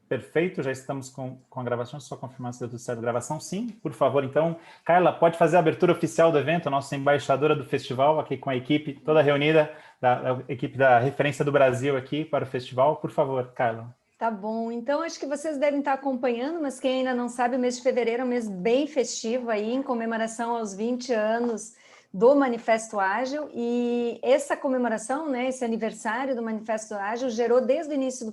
Perfeito, já estamos com a gravação, só confirmar se deu tudo certo. Gravação, sim, por favor. Então, Carla, pode fazer a abertura oficial do evento, a nossa embaixadora do festival, aqui com a equipe toda reunida, da equipe da Referência do Brasil aqui para o festival. Por favor, Carla. Tá bom, então acho que vocês devem estar acompanhando, mas quem ainda não sabe, o mês de fevereiro é um mês bem festivo aí, em comemoração aos 20 anos do Manifesto Ágil, e essa comemoração, né, esse aniversário do Manifesto Ágil, gerou desde o início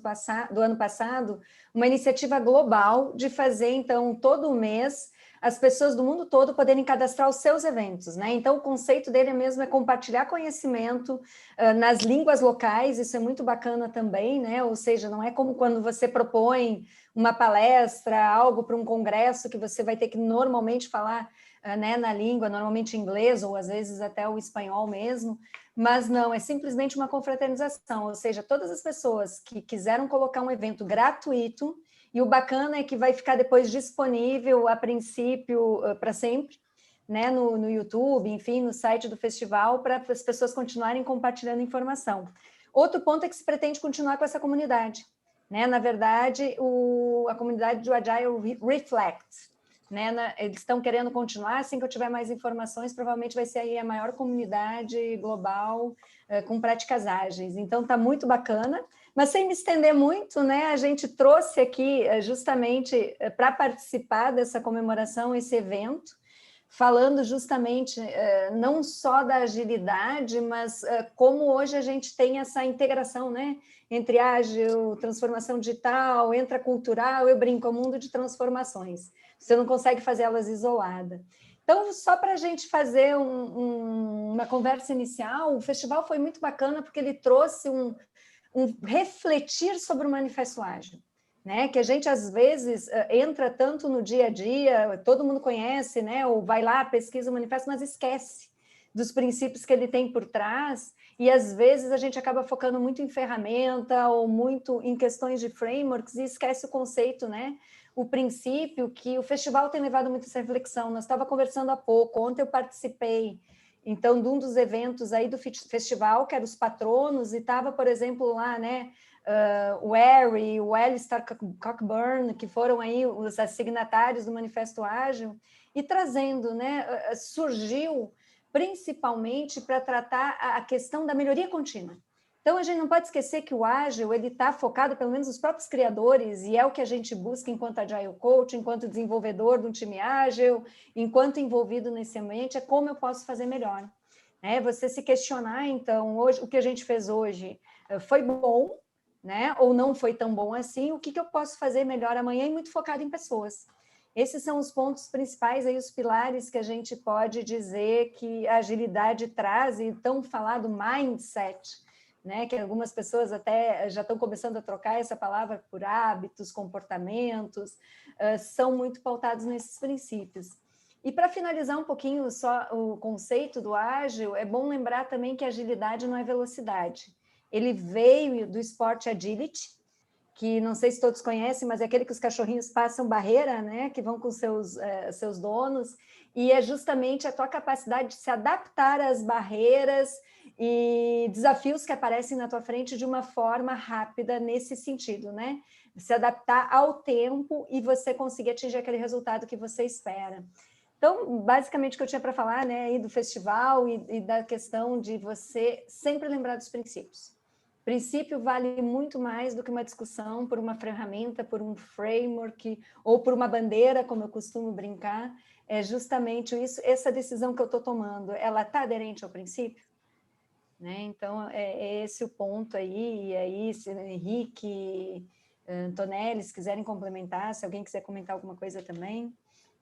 do ano passado uma iniciativa global de fazer, então, todo mês, as pessoas do mundo todo poderem cadastrar os seus eventos, né? Então, o conceito dele mesmo é compartilhar conhecimento nas línguas locais, isso é muito bacana também, né? Ou seja, não é como quando você propõe uma palestra, algo para um congresso que você vai ter que normalmente falar né, na língua, normalmente inglês, ou às vezes até o espanhol mesmo, mas não, é simplesmente uma confraternização, ou seja, todas as pessoas que quiseram colocar um evento gratuito, e o bacana é que vai ficar depois disponível, a princípio, para sempre, né, no YouTube, enfim, no site do festival, para as pessoas continuarem compartilhando informação. Outro ponto é que se pretende continuar com essa comunidade. Né? Na verdade, a comunidade do Agile Reflect, né? Eles estão querendo continuar, assim que eu tiver mais informações, provavelmente vai ser aí a maior comunidade global com práticas ágeis. Então, está muito bacana. Mas sem me estender muito, né, a gente trouxe aqui justamente para participar dessa comemoração, esse evento, falando justamente não só da agilidade, mas como hoje a gente tem essa integração, né, entre ágil, transformação digital, intracultural, eu brinco, é um mundo de transformações. Você não consegue fazer elas isolada. Então, só para a gente fazer uma conversa inicial, o festival foi muito bacana porque ele trouxe um refletir sobre o Manifesto Ágil, né? Que a gente às vezes entra tanto no dia a dia, todo mundo conhece, né? Ou vai lá, pesquisa o manifesto, mas esquece dos princípios que ele tem por trás, e às vezes a gente acaba focando muito em ferramenta ou muito em questões de frameworks e esquece o conceito, né? O princípio que o festival tem levado muito essa reflexão. Nós estávamos conversando há pouco, ontem eu participei então, de um dos eventos aí do festival, que era os patronos, e estava, por exemplo, lá, né, o Harry, o Alistair Cockburn, que foram aí os signatários do Manifesto Ágil, e trazendo, né, surgiu principalmente para tratar a questão da melhoria contínua. Então, a gente não pode esquecer que o ágil ele está focado, pelo menos os próprios criadores, e é o que a gente busca enquanto Agile Coach, enquanto desenvolvedor de um time ágil, enquanto envolvido nesse ambiente, é como eu posso fazer melhor. Né? Você se questionar, então, hoje, o que a gente fez hoje foi bom, né? Ou não foi tão bom assim, o que eu posso fazer melhor amanhã, e muito focado em pessoas. Esses são os pontos principais, aí, os pilares que a gente pode dizer que a agilidade traz, e tão falado mindset, né, que algumas pessoas até já estão começando a trocar essa palavra por hábitos, comportamentos, são muito pautados nesses princípios. E para finalizar um pouquinho só o conceito do ágil, é bom lembrar também que agilidade não é velocidade. Ele veio do esporte agility, que não sei se todos conhecem, mas é aquele que os cachorrinhos passam barreira, né, que vão com seus donos, e é justamente a tua capacidade de se adaptar às barreiras e desafios que aparecem na tua frente de uma forma rápida nesse sentido, né? Se adaptar ao tempo e você conseguir atingir aquele resultado que você espera. Então, basicamente, o que eu tinha para falar, né, aí do festival e da questão de você sempre lembrar dos princípios. Princípio vale muito mais do que uma discussão por uma ferramenta, por um framework ou por uma bandeira, como eu costumo brincar. É justamente isso, essa decisão que eu estou tomando, ela está aderente ao princípio? Né? Então, é esse o ponto aí, e aí, se Henrique, Antonelli, se quiserem complementar, se alguém quiser comentar alguma coisa também.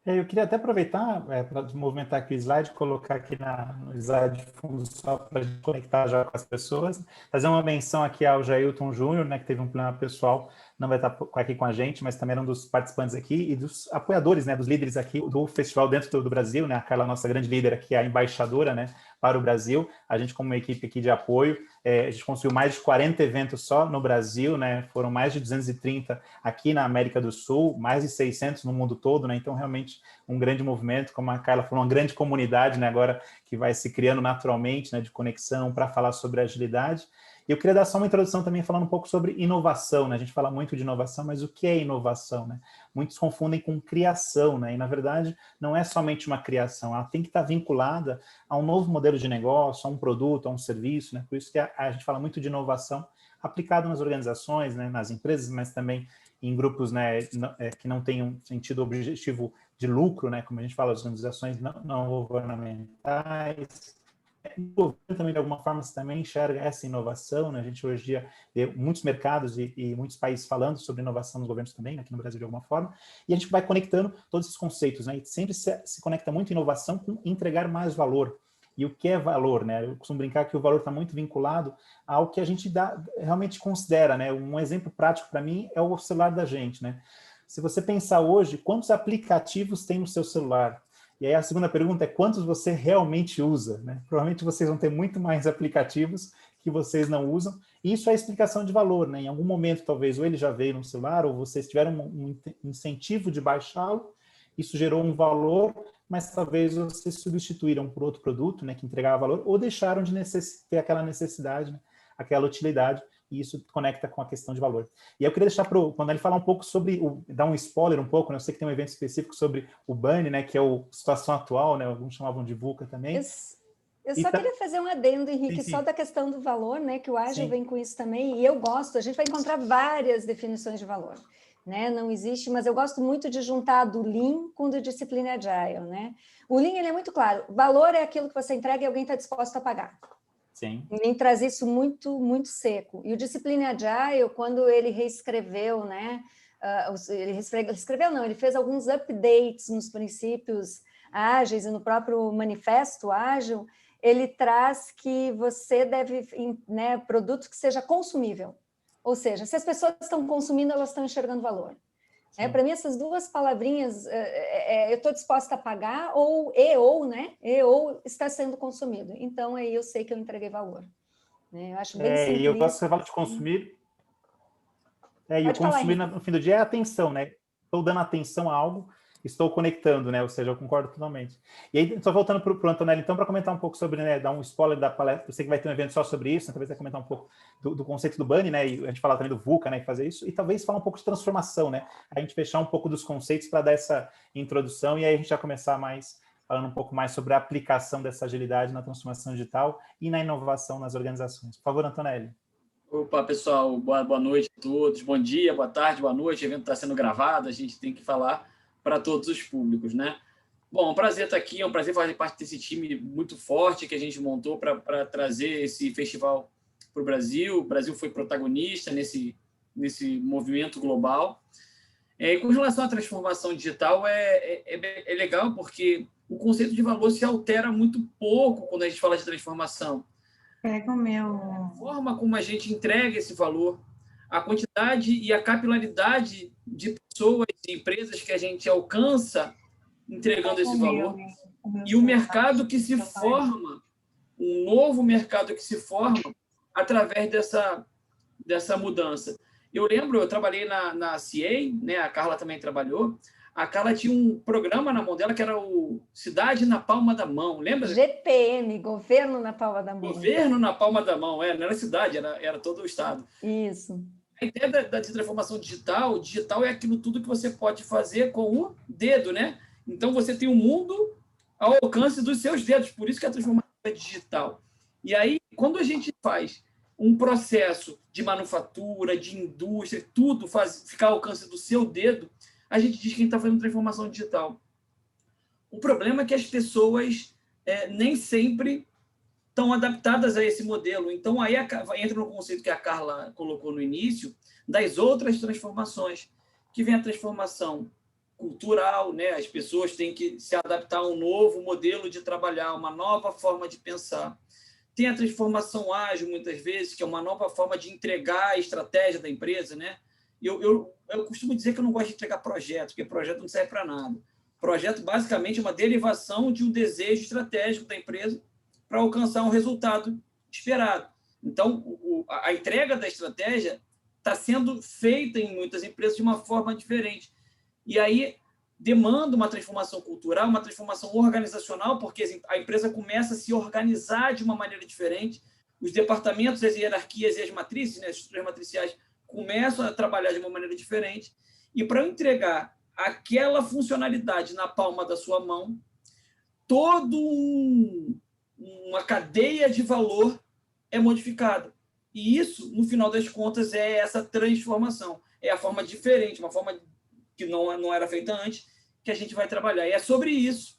Eu queria até aproveitar para movimentar aqui o slide, colocar aqui no slide de fundo só para a gente conectar já com as pessoas, fazer uma menção aqui ao Jailton Júnior, né, que teve um problema pessoal, não vai estar aqui com a gente, mas também era um dos participantes aqui e dos apoiadores, né, dos líderes aqui do festival dentro do Brasil, né, a Carla, nossa grande líder aqui, a embaixadora, né, para o Brasil, a gente como uma equipe aqui de apoio, a gente conseguiu mais de 40 eventos só no Brasil, né, foram mais de 230 aqui na América do Sul, mais de 600 no mundo todo, né, então realmente um grande movimento, como a Carla falou, uma grande comunidade, né, agora que vai se criando naturalmente, né, de conexão para falar sobre agilidade. E eu queria dar só uma introdução também falando um pouco sobre inovação, né? A gente fala muito de inovação, mas o que é inovação, né? Muitos confundem com criação, né? E, na verdade, não é somente uma criação, ela tem que estar vinculada a um novo modelo de negócio, a um produto, a um serviço, né? Por isso que a gente fala muito de inovação aplicado nas organizações, né? Nas empresas, mas também em grupos, né, que não tenham sentido objetivo de lucro, né? Como a gente fala, as organizações não governamentais. O governo também, de alguma forma, você também enxerga essa inovação, né? A gente hoje em dia vê muitos mercados e muitos países falando sobre inovação nos governos também, né? Aqui no Brasil de alguma forma, e a gente vai conectando todos esses conceitos, né? E sempre se conecta muito inovação com entregar mais valor. E o que é valor, né? Eu costumo brincar que o valor está muito vinculado ao que a gente realmente considera, né? Um exemplo prático para mim é o celular da gente, né? Se você pensar hoje, quantos aplicativos tem no seu celular? E aí a segunda pergunta é quantos você realmente usa, né? Provavelmente vocês vão ter muito mais aplicativos que vocês não usam. E isso é a explicação de valor, né? Em algum momento, talvez, ou ele já veio no celular, ou vocês tiveram um incentivo de baixá-lo, isso gerou um valor, mas talvez vocês substituíram por outro produto, né, que entregava valor, ou deixaram de ter aquela necessidade, né, aquela utilidade, e isso conecta com a questão de valor. E eu queria deixar quando ele falar um pouco sobre, dar um spoiler um pouco, né, eu sei que tem um evento específico sobre o BANI, né, que é a situação atual, né, alguns chamavam de VUCA também. Eu só queria fazer um adendo, Henrique, sim. Só da questão do valor, né, que o ágil vem com isso também, e eu gosto, a gente vai encontrar várias definições de valor, né, não existe, mas eu gosto muito de juntar do Lean com do Discipline Agile, né. O Lean, ele é muito claro, valor é aquilo que você entrega e alguém está disposto a pagar. Sim. Ele traz isso muito, muito seco. E o Discipline Agile, quando ele reescreveu, né, ele fez alguns updates nos princípios ágeis e no próprio manifesto ágil, ele traz que você deve, né, produto que seja consumível. Ou seja, se as pessoas estão consumindo, elas estão enxergando valor. Para mim, essas duas palavrinhas, eu estou disposta a pagar, ou está sendo consumido. Então, aí eu sei que eu entreguei valor. Né? Eu acho bem simples. E eu gosto que você fala de consumir. E o consumir, no fim do dia, é atenção, né? Estou dando atenção a algo, estou conectando, né? Ou seja, eu concordo totalmente. E aí, só voltando para o Antonelli, então, para comentar um pouco sobre, né, dar um spoiler da palestra, eu sei que vai ter um evento só sobre isso, né, talvez vai comentar um pouco do conceito do BANI, né? E a gente falar também do VUCA, né? E fazer isso, e talvez falar um pouco de transformação, né? A gente fechar um pouco dos conceitos para dar essa introdução, e aí a gente já começar falando um pouco mais sobre a aplicação dessa agilidade na transformação digital e na inovação nas organizações. Por favor, Antonelli. Opa, pessoal, boa noite a todos, bom dia, boa tarde, boa noite, o evento está sendo gravado, a gente tem que falar para todos os públicos, né? Bom, é um prazer estar aqui, é um prazer fazer parte desse time muito forte que a gente montou para trazer esse festival para o Brasil. O Brasil foi protagonista nesse movimento global. Com relação à transformação digital, é legal porque o conceito de valor se altera muito pouco quando a gente fala de transformação. Pega o meu... A forma como a gente entrega esse valor, a quantidade e a capilaridade de pessoas e empresas que a gente alcança entregando esse valor, e o mercado que se forma, um novo mercado que se forma através dessa mudança. Eu lembro, eu trabalhei na CA, né? A Carla também trabalhou. A Carla tinha um programa na mão dela que era o Cidade na Palma da Mão, lembra? GPM, Governo na Palma da Mão. Governo na Palma da Mão, não era cidade, era todo o estado. Isso. A ideia da transformação digital é aquilo tudo que você pode fazer com o dedo, né? Então, você tem o mundo ao alcance dos seus dedos, por isso que a transformação é digital. E aí, quando a gente faz um processo de manufatura, de indústria, tudo ficar ao alcance do seu dedo, a gente diz que a gente está fazendo transformação digital. O problema é que as pessoas nem sempre estão adaptadas a esse modelo. Então, aí entra no conceito que a Carla colocou no início, das outras transformações, que vem a transformação cultural, né? As pessoas têm que se adaptar a um novo modelo de trabalhar, uma nova forma de pensar. Tem a transformação ágil, muitas vezes, que é uma nova forma de entregar a estratégia da empresa, né? Eu costumo dizer que eu não gosto de entregar projeto, porque projeto não serve para nada. Projeto, basicamente, é uma derivação de um desejo estratégico da empresa para alcançar um resultado esperado. Então, a entrega da estratégia está sendo feita em muitas empresas de uma forma diferente. E aí demanda uma transformação cultural, uma transformação organizacional, porque a empresa começa a se organizar de uma maneira diferente, os departamentos, as hierarquias e as matrizes, né, as estruturas matriciais, começam a trabalhar de uma maneira diferente. E para eu entregar aquela funcionalidade na palma da sua mão, toda uma cadeia de valor é modificada. E isso, no final das contas, é essa transformação. É a forma diferente, uma forma que não era feita antes, que a gente vai trabalhar. E é sobre isso,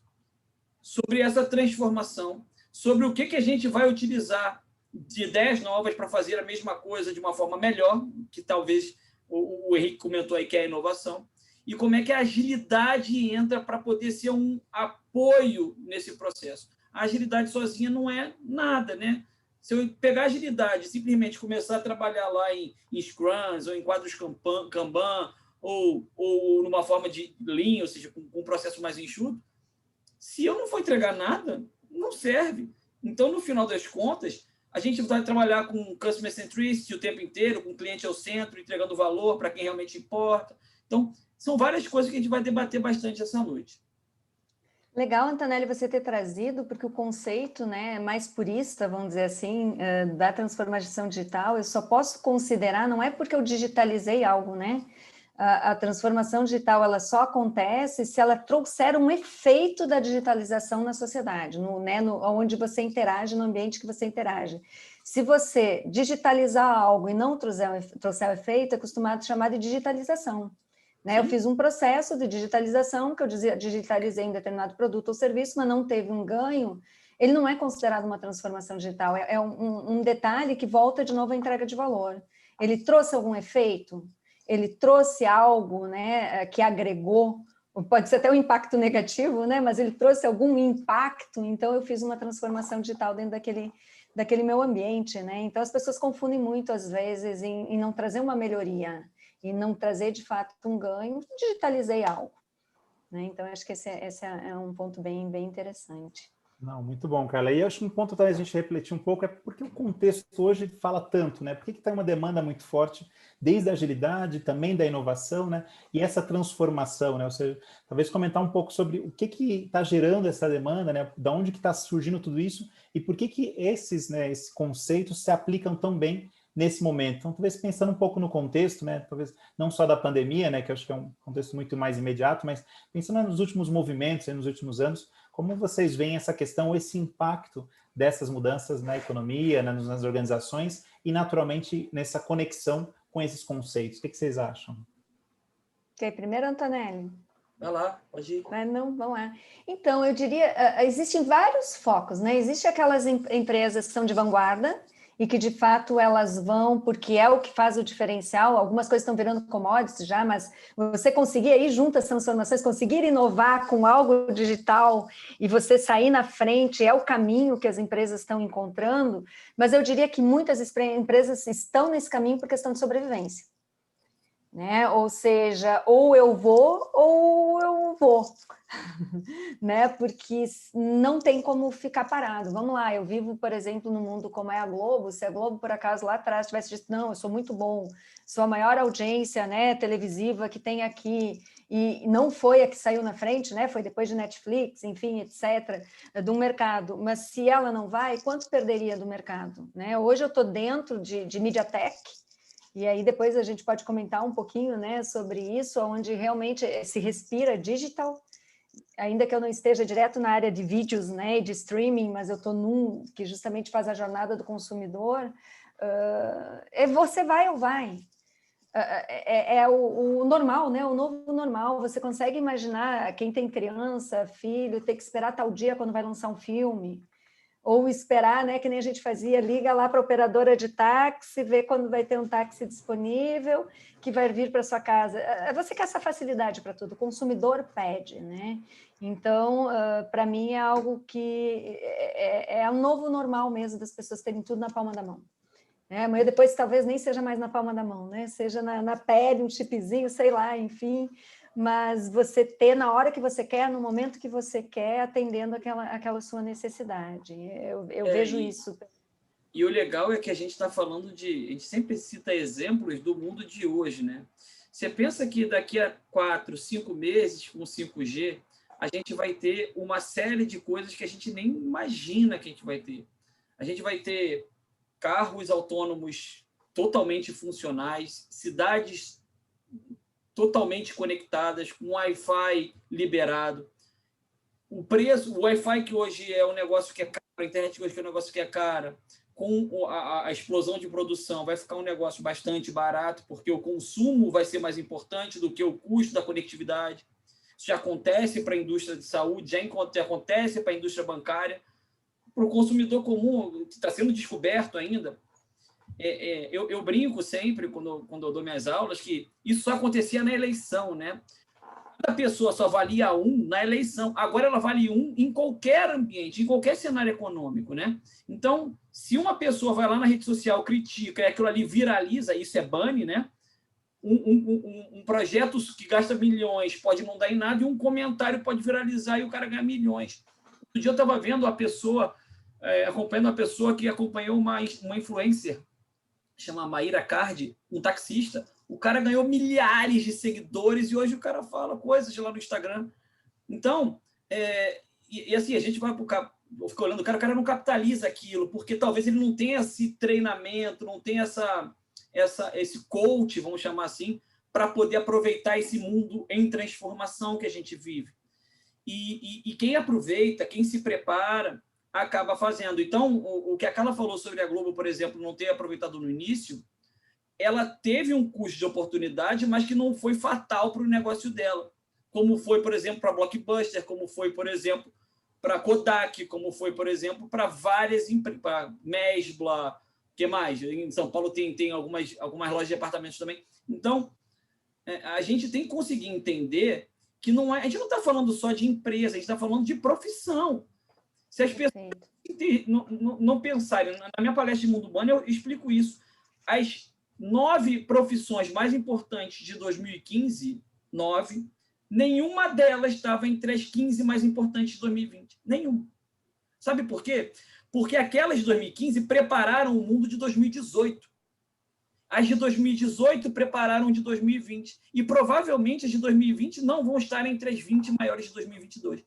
sobre essa transformação, sobre o que a gente vai utilizar de ideias novas para fazer a mesma coisa de uma forma melhor, que talvez o Henrique comentou aí que é a inovação, e como é que a agilidade entra para poder ser um apoio nesse processo. A agilidade sozinha não é nada, né? Se eu pegar a agilidade e simplesmente começar a trabalhar lá em Scrums, ou em quadros Kanban, ou numa forma de Lean, ou seja, com um processo mais enxuto, se eu não for entregar nada, não serve. Então, no final das contas, a gente vai trabalhar com Customer Centricity o tempo inteiro, com o cliente ao centro, entregando valor para quem realmente importa. Então, são várias coisas que a gente vai debater bastante essa noite. Legal, Antonelli, você ter trazido, porque o conceito, né, mais purista, vamos dizer assim, da transformação digital, eu só posso considerar, não é porque eu digitalizei algo, né? A transformação digital, ela só acontece se ela trouxer um efeito da digitalização na sociedade, onde você interage, no ambiente que você interage. Se você digitalizar algo e não trouxer o efeito, é costumado chamar de digitalização. Né? Eu fiz um processo de digitalização, que eu digitalizei em determinado produto ou serviço, mas não teve um ganho, ele não é considerado uma transformação digital, é um detalhe que volta de novo à entrega de valor. Ele trouxe algum efeito? Ele trouxe algo, né, que agregou, pode ser até um impacto negativo, né, mas ele trouxe algum impacto, então eu fiz uma transformação digital dentro daquele meu ambiente. Né? Então as pessoas confundem muito, às vezes, em não trazer uma melhoria, e não trazer, de fato, um ganho, digitalizei algo. Né? Então, acho que esse é um ponto bem interessante. Não, muito bom, Carla. E eu acho que um ponto também a gente refletir um pouco é porque o contexto hoje fala tanto, né? Por que tem uma demanda muito forte, desde a agilidade, também da inovação, né? E essa transformação, né? Ou seja, talvez comentar um pouco sobre o que está gerando essa demanda, né? Da onde que está surgindo tudo isso e por que esses conceitos se aplicam tão bem nesse momento. Então, talvez pensando um pouco no contexto, né? Talvez não só da pandemia, né? Que eu acho que é um contexto muito mais imediato, mas pensando nos últimos movimentos, nos últimos anos, como vocês veem essa questão, esse impacto dessas mudanças na economia, nas organizações e, naturalmente, nessa conexão com esses conceitos? O que vocês acham? Ok, primeiro, Antonelli. Vai lá, pode ir. Não, vamos lá. Então, eu diria, existem vários focos, né? Existem aquelas empresas que são de vanguarda, e que, de fato, elas vão, porque é o que faz o diferencial. Algumas coisas estão virando commodities já, mas você conseguir aí, junto às transformações, conseguir inovar com algo digital e você sair na frente, é o caminho que as empresas estão encontrando, mas eu diria que muitas empresas estão nesse caminho por questão de sobrevivência. Né? Ou seja, ou eu vou, né? Porque não tem como ficar parado. Vamos lá, eu vivo, por exemplo, num mundo como é a Globo. Se a Globo, por acaso, lá atrás tivesse dito, não, eu sou muito bom, sou a maior audiência, né, televisiva que tem aqui, e não foi a que saiu na frente, né? Foi depois de Netflix, enfim, etc., do mercado. Mas se ela não vai, quanto perderia do mercado? Né? Hoje eu estou dentro de MediaTek, e aí depois a gente pode comentar um pouquinho, né, sobre isso, onde realmente se respira digital, ainda que eu não esteja direto na área de vídeos, né, e de streaming, mas eu estou num que justamente faz a jornada do consumidor, você vai ou vai. É o normal, né, o novo normal. Você consegue imaginar quem tem criança, filho, ter que esperar tal dia quando vai lançar um filme? Ou esperar, né, que nem a gente fazia, liga lá para a operadora de táxi, vê quando vai ter um táxi disponível, que vai vir para sua casa. Você quer essa facilidade para tudo, o consumidor pede, né? Então, para mim, é algo que é um novo normal mesmo, das pessoas terem tudo na palma da mão. Amanhã depois talvez nem seja mais na palma da mão, né? Seja na pele, um chipzinho, sei lá, enfim... mas você ter na hora que você quer, no momento que você quer, atendendo aquela sua necessidade. Eu vejo isso. E o legal é que a gente está falando a gente sempre cita exemplos do mundo de hoje, né? Você pensa que daqui a 4, 5 meses, com 5G, a gente vai ter uma série de coisas que a gente nem imagina que a gente vai ter. A gente vai ter carros autônomos totalmente funcionais, cidades totalmente conectadas, com Wi-Fi liberado. O preço, o Wi-Fi que hoje é um negócio que é caro, a internet que hoje é um negócio que é cara, com a explosão de produção, vai ficar um negócio bastante barato, porque o consumo vai ser mais importante do que o custo da conectividade. Isso já acontece para a indústria de saúde, já acontece para a indústria bancária. Para o consumidor comum, está sendo descoberto ainda. Eu brinco sempre, quando eu dou minhas aulas, que isso só acontecia na eleição, né? A pessoa só valia um na eleição. Agora ela vale um em qualquer ambiente, em qualquer cenário econômico, né? Então, se uma pessoa vai lá na rede social, critica, e aquilo ali viraliza, isso é bunny, né? Um projeto que gasta milhões pode não dar em nada, e um comentário pode viralizar e o cara ganha milhões. Outro dia eu estava vendo a pessoa, acompanhando uma pessoa que acompanhou uma influencer, chama Maíra Cardi, um taxista. O cara ganhou milhares de seguidores e hoje o cara fala coisas lá no Instagram. Então, assim, a gente vai fica olhando o cara não capitaliza aquilo, porque talvez ele não tenha esse treinamento, não tenha esse coach, vamos chamar assim, para poder aproveitar esse mundo em transformação que a gente vive. E quem aproveita, quem se prepara, acaba fazendo. Então, o que a Carla falou sobre a Globo, por exemplo, não ter aproveitado no início, ela teve um custo de oportunidade, mas que não foi fatal para o negócio dela. Como foi, por exemplo, para a Blockbuster, como foi, por exemplo, para a Kodak, como foi, por exemplo, para várias empresas, para Mesbla, o que mais? Em São Paulo tem algumas lojas de apartamentos também. Então, a gente tem que conseguir entender que a gente não está falando só de empresa, a gente está falando de profissão. Se as pessoas não pensarem, na minha palestra de Mundo Bunny, eu explico isso. As 9 profissões mais importantes de 2015, nenhuma delas estava entre as 15 mais importantes de 2020. Nenhuma. Sabe por quê? Porque aquelas de 2015 prepararam o mundo de 2018. As de 2018 prepararam de 2020. E provavelmente as de 2020 não vão estar entre as 20 maiores de 2022.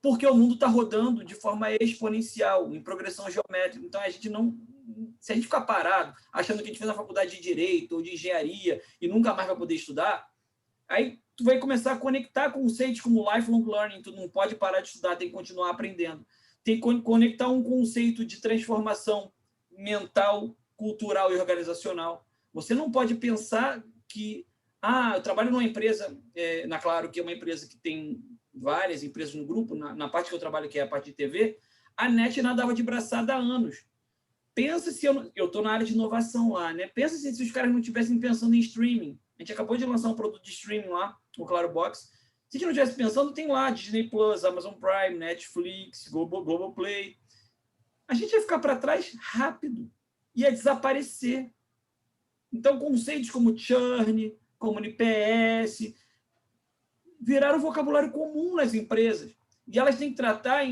Porque o mundo está rodando de forma exponencial, em progressão geométrica. Então, se a gente ficar parado, achando que a gente fez uma faculdade de Direito ou de Engenharia e nunca mais vai poder estudar, aí tu vai começar a conectar conceitos como lifelong learning, tu não pode parar de estudar, tem que continuar aprendendo. Tem que conectar um conceito de transformação mental, cultural e organizacional. Você não pode pensar que eu trabalho numa empresa, na Claro, que é uma empresa que tem várias empresas no grupo, na parte que eu trabalho, que é a parte de TV, a NET nadava de braçada há anos. Pensa se eu estou na área de inovação lá, né? Pensa se os caras não estivessem pensando em streaming. A gente acabou de lançar um produto de streaming lá, o Claro Box. Se a gente não estivesse pensando, tem lá Disney Plus, Amazon Prime, Netflix, Globoplay. A gente ia ficar para trás rápido, ia desaparecer. Então, conceitos como churn, como NPS, viraram vocabulário comum nas empresas. E elas têm que tratar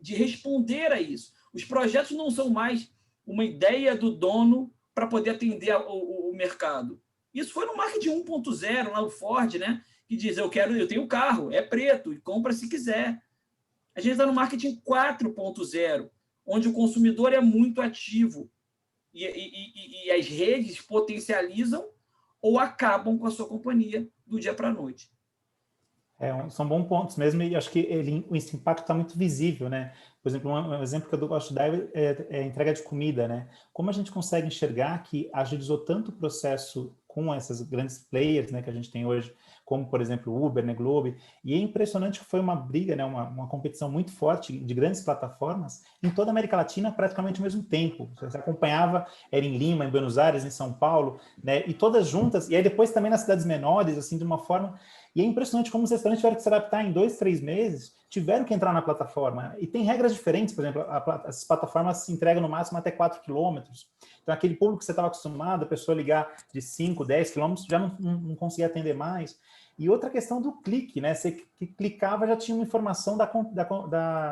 de responder a isso. Os projetos não são mais uma ideia do dono para poder atender o mercado. Isso foi no marketing 1.0, lá o Ford, né? Que diz, eu tenho carro, é preto, e compra se quiser. A gente está no marketing 4.0, onde o consumidor é muito ativo. E as redes potencializam ou acabam com a sua companhia do dia para a noite. São bons pontos mesmo, e acho que esse impacto está muito visível, né? Por exemplo, um exemplo que eu gosto de dar é a entrega de comida, né? Como a gente consegue enxergar que agilizou tanto o processo com essas grandes players, né, que a gente tem hoje, como, por exemplo, o Uber, né, Globo, e é impressionante que foi uma briga, né, uma competição muito forte de grandes plataformas em toda a América Latina praticamente ao mesmo tempo. Você acompanhava, era em Lima, em Buenos Aires, em São Paulo, né, e todas juntas, e aí depois também nas cidades menores, assim, de uma forma... E é impressionante como os restaurantes tiveram que se adaptar em 2, 3 meses, tiveram que entrar na plataforma. E tem regras diferentes, por exemplo, as plataformas se entregam no máximo até 4 quilômetros. Então, aquele público que você estava acostumado, a pessoa ligar de 5, 10 quilômetros, já não conseguia atender mais. E outra questão do clique, né? Você que clicava já tinha uma informação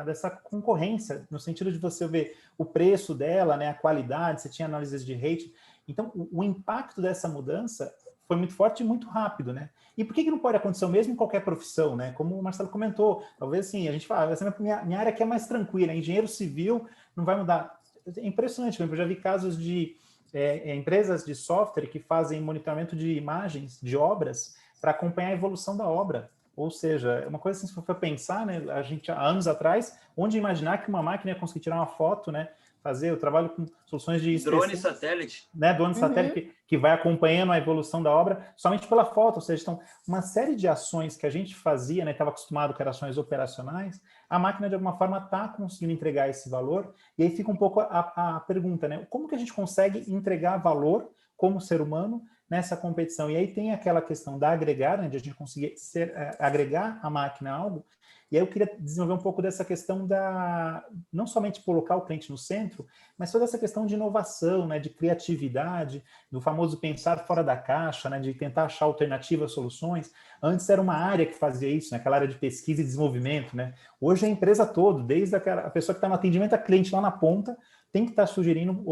dessa concorrência, no sentido de você ver o preço dela, né? A qualidade, você tinha análises de rate. Então, o impacto dessa mudança foi muito forte e muito rápido, né? E por que não pode acontecer o mesmo em qualquer profissão, né? Como o Marcelo comentou, talvez assim, a gente fala, essa minha área aqui é mais tranquila, engenheiro civil não vai mudar. é impressionante, eu já vi casos de empresas de software que fazem monitoramento de imagens de obras para acompanhar a evolução da obra. Ou seja, é uma coisa assim, se for pensar, né, a gente, há anos atrás, onde imaginar que uma máquina ia conseguir tirar uma foto, né, eu trabalho com soluções de drone satélite, né, drone satélite que vai acompanhando a evolução da obra somente pela foto, ou seja, então, uma série de ações que a gente fazia, né, estava acostumado com ações operacionais, a máquina de alguma forma está conseguindo entregar esse valor, e aí fica um pouco a pergunta, né, como que a gente consegue entregar valor como ser humano nessa competição? E aí tem aquela questão da agregar, né, de a gente conseguir agregar a máquina a algo. E aí eu queria desenvolver um pouco dessa questão não somente colocar o cliente no centro, mas toda essa questão de inovação, né, de criatividade, do famoso pensar fora da caixa, né, de tentar achar alternativas, soluções. Antes era uma área que fazia isso, né, aquela área de pesquisa e desenvolvimento, né? Hoje é a empresa toda, desde a pessoa que está no atendimento a cliente lá na ponta, tem que estar sugerindo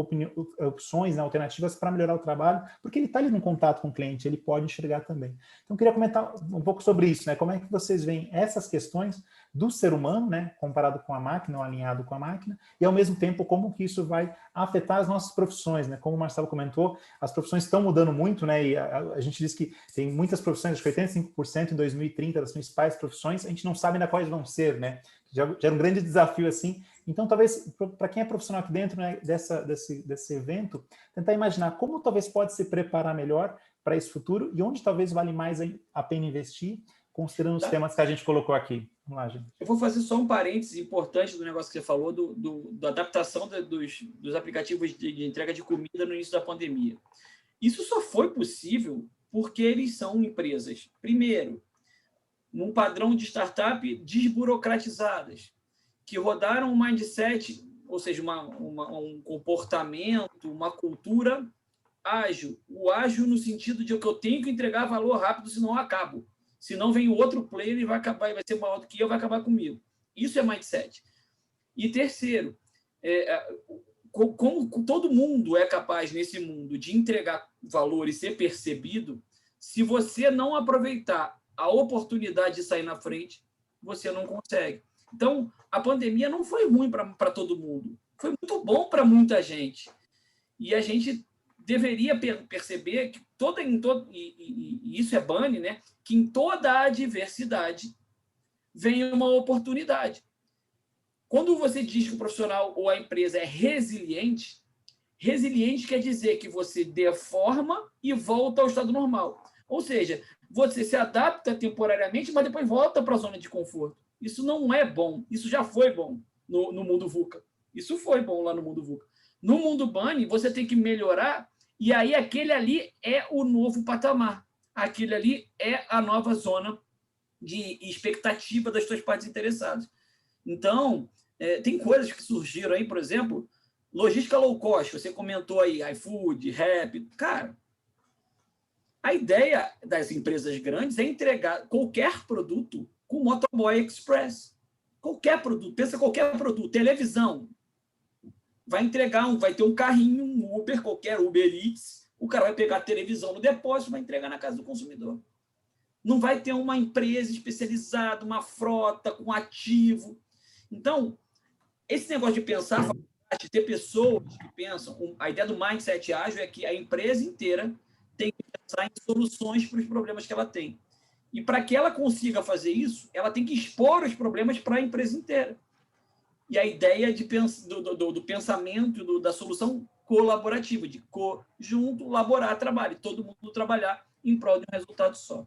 opções, né, alternativas para melhorar o trabalho, porque ele está ali no contato com o cliente, ele pode enxergar também. Então, eu queria comentar um pouco sobre isso, né? Como é que vocês veem essas questões do ser humano, né, comparado com a máquina, ou alinhado com a máquina, e ao mesmo tempo como que isso vai afetar as nossas profissões, né? Como o Marcelo comentou, as profissões estão mudando muito, né? E a gente diz que tem muitas profissões, acho que 85% em 2030 das principais profissões, a gente não sabe ainda quais vão ser, né? Já era um grande desafio assim. Então, talvez, para quem é profissional aqui dentro, né, desse evento, tentar imaginar como talvez pode se preparar melhor para esse futuro e onde talvez vale mais a pena investir, considerando os temas que a gente colocou aqui. Vamos lá, gente. Eu vou fazer só um parênteses importante do negócio que você falou, da adaptação dos aplicativos de entrega de comida no início da pandemia. Isso só foi possível porque eles são empresas, primeiro, num padrão de startup desburocratizadas, que rodaram um mindset, ou seja, um comportamento, uma cultura ágil. O ágil no sentido de que eu tenho que entregar valor rápido, senão eu acabo. Senão vem outro player e vai ser maior do que eu, vai acabar comigo. Isso é mindset. E terceiro, como todo mundo é capaz nesse mundo de entregar valor e ser percebido, se você não aproveitar a oportunidade de sair na frente, você não consegue. Então, a pandemia não foi ruim para todo mundo. Foi muito bom para muita gente. E a gente deveria perceber que e isso é Bunny, né? Que em toda a adversidade vem uma oportunidade. Quando você diz que o profissional ou a empresa é resiliente quer dizer que você deforma e volta ao estado normal. Ou seja, você se adapta temporariamente, mas depois volta para a zona de conforto. Isso não é bom. Isso já foi bom no mundo VUCA. Isso foi bom lá no mundo VUCA. No mundo Bunny, você tem que melhorar, e aí aquele ali é o novo patamar. Aquele ali é a nova zona de expectativa das suas partes interessadas. Então, tem coisas que surgiram aí, por exemplo, logística low cost, você comentou aí, iFood, Rappi. Cara, a ideia das empresas grandes é entregar qualquer produto com Motoboy Express. Qualquer produto, pensa qualquer produto, televisão. Vai ter um carrinho, um Uber, qualquer Uber Eats, o cara vai pegar a televisão no depósito e vai entregar na casa do consumidor. Não vai ter uma empresa especializada, uma frota com ativo. Então, esse negócio de pensar, de ter pessoas que pensam, a ideia do mindset ágil é que a empresa inteira tem que pensar em soluções para os problemas que ela tem. E para que ela consiga fazer isso, ela tem que expor os problemas para a empresa inteira. E a ideia do pensamento, da solução colaborativa, de conjunto, laborar, trabalho, todo mundo trabalhar em prol de um resultado só.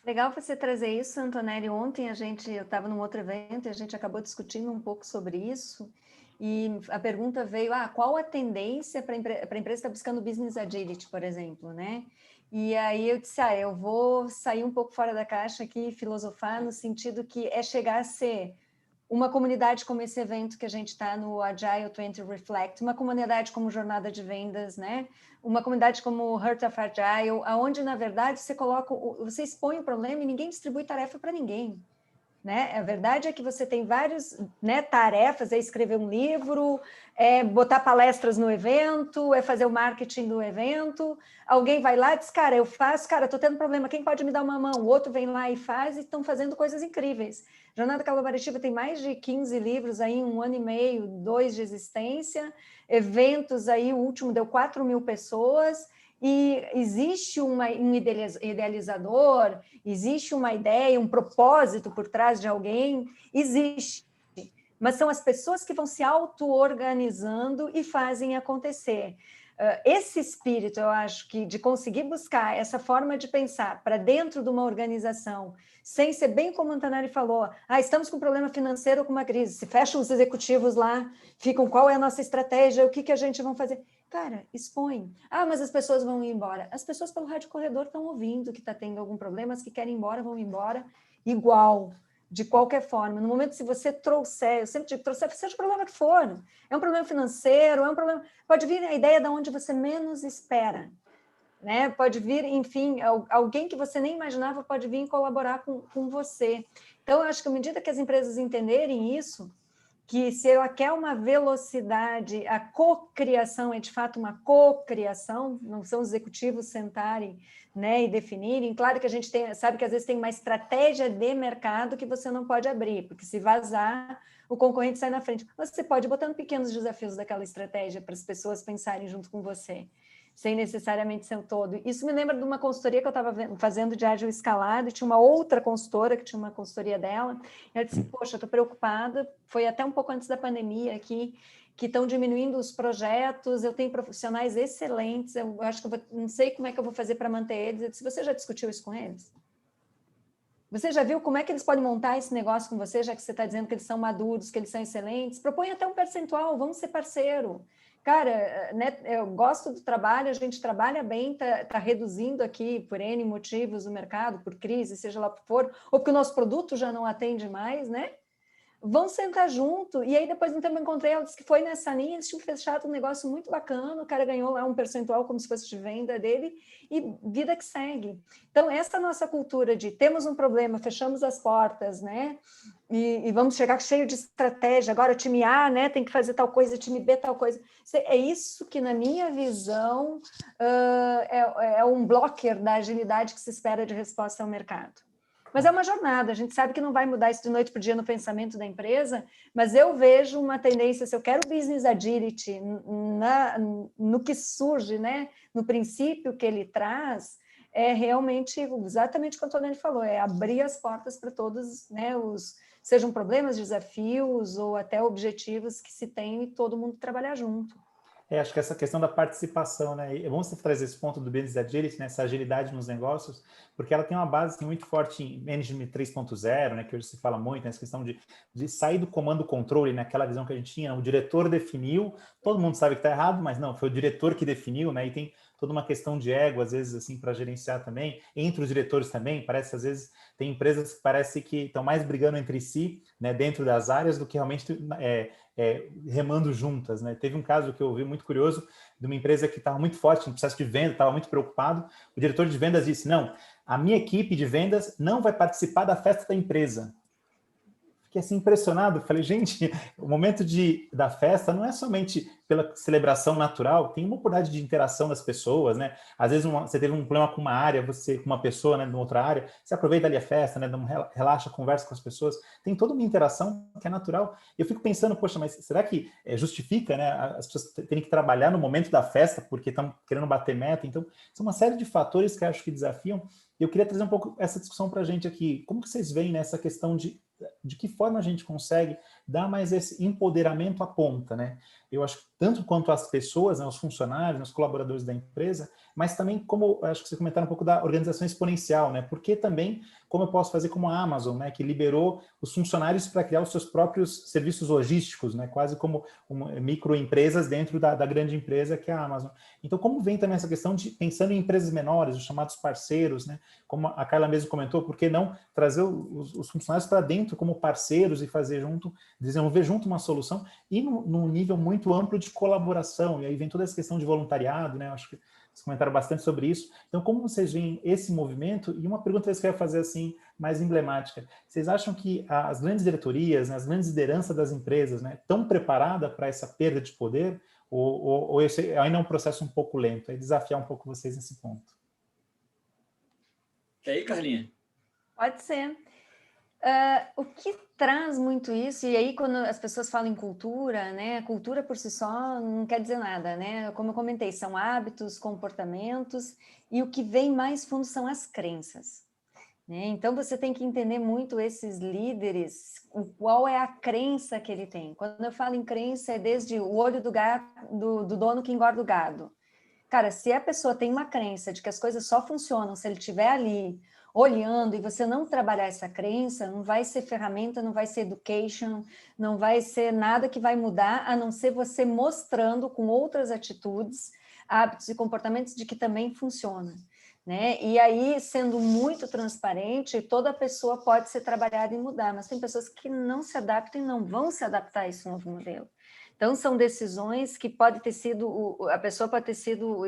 Legal você trazer isso, Antonelli. Ontem eu estava num outro evento e a gente acabou discutindo um pouco sobre isso. E a pergunta veio, qual a tendência para a empresa que está buscando business agility, por exemplo, né? E aí eu disse, eu vou sair um pouco fora da caixa aqui e filosofar no sentido que é chegar a ser uma comunidade como esse evento que a gente está no Agile 20 Reflect, uma comunidade como Jornada de Vendas, né? Uma comunidade como Heart of Agile, onde, na verdade, você expõe o problema e ninguém distribui tarefa para ninguém. né? A verdade é que você tem várias, né, tarefas, é escrever um livro, é botar palestras no evento, é fazer o marketing do evento. Alguém vai lá e diz, cara, eu faço, cara, estou tendo problema, quem pode me dar uma mão? O outro vem lá e faz, e estão fazendo coisas incríveis. Jornada Colaborativa tem mais de 15 livros aí, 1 ano e meio, 2 de existência, eventos aí, o último deu 4.000 pessoas, e existe um idealizador, existe uma ideia, um propósito por trás de alguém, existe. Mas são as pessoas que vão se auto-organizando e fazem acontecer. Esse espírito, eu acho que de conseguir buscar essa forma de pensar para dentro de uma organização, sem ser bem como o Antonelli falou, estamos com um problema financeiro ou com uma crise, se fecham os executivos lá, ficam, qual é a nossa estratégia, o que a gente vai fazer? Cara, expõe. Mas as pessoas vão ir embora. As pessoas pelo rádio corredor estão ouvindo que está tendo algum problema, as que querem ir embora vão embora igual, de qualquer forma. No momento, se você trouxer, eu sempre digo, seja o problema que for, é um problema financeiro, é um problema... Pode vir a ideia de onde você menos espera, né? Pode vir, enfim, alguém que você nem imaginava pode vir colaborar com você. Então, eu acho que à medida que as empresas entenderem isso, que se ela quer uma velocidade, a cocriação é de fato uma cocriação, não são os executivos sentarem, né, e definirem. Claro que a gente sabe que às vezes tem uma estratégia de mercado que você não pode abrir, porque se vazar, o concorrente sai na frente. Mas você pode ir botando pequenos desafios daquela estratégia para as pessoas pensarem junto com você, sem necessariamente ser o todo. Isso me lembra de uma consultoria que eu estava fazendo de ágil escalado, e tinha uma outra consultora que tinha uma consultoria dela, e ela disse, poxa, estou preocupada, foi até um pouco antes da pandemia aqui, que estão diminuindo os projetos, eu tenho profissionais excelentes, eu acho que não sei como é que eu vou fazer para manter eles. Eu disse, você já discutiu isso com eles? Você já viu como é que eles podem montar esse negócio com você, já que você está dizendo que eles são maduros, que eles são excelentes? Propõe até um percentual, vamos ser parceiro. Cara, né, eu gosto do trabalho, a gente trabalha bem, tá reduzindo aqui por N motivos o mercado, por crise, seja lá o que for, ou porque o nosso produto já não atende mais, né? Vão sentar junto, e aí depois no tempo eu encontrei, ela disse que foi nessa linha, eles tinham fechado um negócio muito bacana, o cara ganhou lá um percentual como se fosse de venda dele, e vida que segue. Então, essa nossa cultura de temos um problema, fechamos as portas, né, e vamos chegar cheio de estratégia, agora o time A, né, tem que fazer tal coisa, o time B tal coisa, é isso que na minha visão é um blocker da agilidade que se espera de resposta ao mercado. Mas é uma jornada, a gente sabe que não vai mudar isso de noite para o dia no pensamento da empresa, mas eu vejo uma tendência, se eu quero business agility no que surge, né, no princípio que ele traz, é realmente exatamente o que o Antonelli falou, é abrir as portas para todos, né, sejam problemas, desafios ou até objetivos que se tem e todo mundo trabalhar junto. Acho que essa questão da participação, né? É bom você trazer esse ponto do Business Agility, né? Essa agilidade nos negócios, porque ela tem uma base muito forte em Management 3.0, né? Que hoje se fala muito, né? Essa questão de sair do comando-controle, naquela visão que a gente tinha, o diretor definiu, todo mundo sabe que está errado, mas não, foi o diretor que definiu, né? E tem toda uma questão de ego, às vezes, assim, para gerenciar também, entre os diretores também, parece, às vezes, tem empresas que parece que estão mais brigando entre si, né, dentro das áreas, do que realmente remando juntas, né? Teve um caso que eu ouvi muito curioso, de uma empresa que estava muito forte no processo de venda, estava muito preocupado, o diretor de vendas disse, não, a minha equipe de vendas não vai participar da festa da empresa. Fiquei assim impressionado, falei, gente, o momento da festa não é somente pela celebração natural, tem uma oportunidade de interação das pessoas, né? Às vezes você teve um problema com uma área, você com uma pessoa, né, de uma outra área, você aproveita ali a festa, né, relaxa, conversa com as pessoas, tem toda uma interação que é natural. Eu fico pensando, poxa, mas será que justifica, né, as pessoas terem que trabalhar no momento da festa porque estão querendo bater meta? Então, são uma série de fatores que eu acho que desafiam. E eu queria trazer um pouco essa discussão para a gente aqui. Como que vocês veem nessa questão de que forma a gente consegue dar mais esse empoderamento à ponta, né? Eu acho que tanto quanto as pessoas, né, os funcionários, os colaboradores da empresa, mas também como, acho que você comentaram um pouco da organização exponencial, né? Porque também, como eu posso fazer como a Amazon, né, que liberou os funcionários para criar os seus próprios serviços logísticos, né? Quase como microempresas dentro da grande empresa que é a Amazon. Então, como vem também essa questão de, pensando em empresas menores, os chamados parceiros, né? Como a Carla mesmo comentou, por que não trazer os funcionários para dentro como parceiros e fazer junto, desenvolver junto uma solução e num nível muito amplo de colaboração, e aí vem toda essa questão de voluntariado, né? Eu acho que vocês comentaram bastante sobre isso. Então, como vocês veem esse movimento? E uma pergunta que eu ia fazer assim, mais emblemática. Vocês acham que as grandes diretorias, né, as grandes lideranças das empresas, né, estão preparadas para essa perda de poder? Ou esse ainda é um processo um pouco lento? É desafiar um pouco vocês nesse ponto. E aí, Carlinha? Pode ser. O que traz muito isso, e aí quando as pessoas falam em cultura, né, cultura por si só não quer dizer nada, né? Como eu comentei, são hábitos, comportamentos, e o que vem mais fundo são as crenças, né? Então você tem que entender muito esses líderes, qual é a crença que ele tem. Quando eu falo em crença, é desde o olho do gato, do dono que engorda o gado. Cara, se a pessoa tem uma crença de que as coisas só funcionam se ele estiver ali olhando e você não trabalhar essa crença, não vai ser ferramenta, não vai ser education, não vai ser nada que vai mudar, a não ser você mostrando com outras atitudes, hábitos e comportamentos de que também funciona, né? E aí, sendo muito transparente, toda pessoa pode ser trabalhada e mudar, mas tem pessoas que não se adaptam e não vão se adaptar a esse novo modelo. Então, são decisões que pode ter sido, a pessoa pode ter sido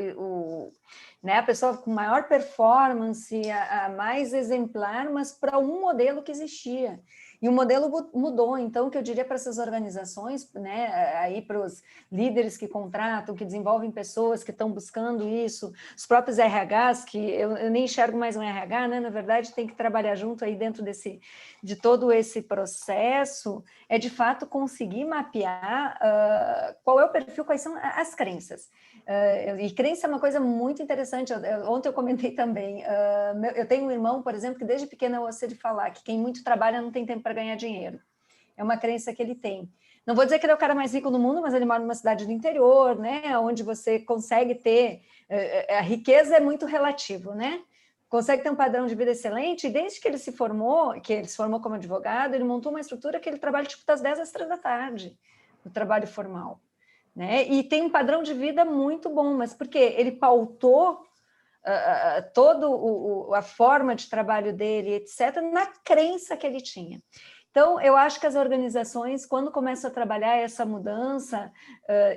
né, a pessoa com maior performance, a mais exemplar, mas para um modelo que existia. E o modelo mudou, então, o que eu diria para essas organizações, né, aí para os líderes que contratam, que desenvolvem pessoas que estão buscando isso, os próprios RHs, que eu nem enxergo mais um RH, né, na verdade tem que trabalhar junto aí dentro de todo esse processo, é de fato conseguir mapear qual é o perfil, quais são as crenças. E crença é uma coisa muito interessante. Ontem eu comentei também. Eu tenho um irmão, por exemplo, que desde pequeno eu ouço ele falar que quem muito trabalha não tem tempo para ganhar dinheiro. É uma crença que ele tem. Não vou dizer que ele é o cara mais rico do mundo, mas ele mora numa cidade do interior, né, onde você consegue ter... A riqueza é muito relativo, né? Consegue ter um padrão de vida excelente, e desde que ele se formou como advogado, ele montou uma estrutura que ele trabalha tipo das 10 às 3 da tarde, no trabalho formal. Né? E tem um padrão de vida muito bom, mas porque ele pautou toda a forma de trabalho dele, etc., na crença que ele tinha. Então, eu acho que as organizações, quando começam a trabalhar essa mudança,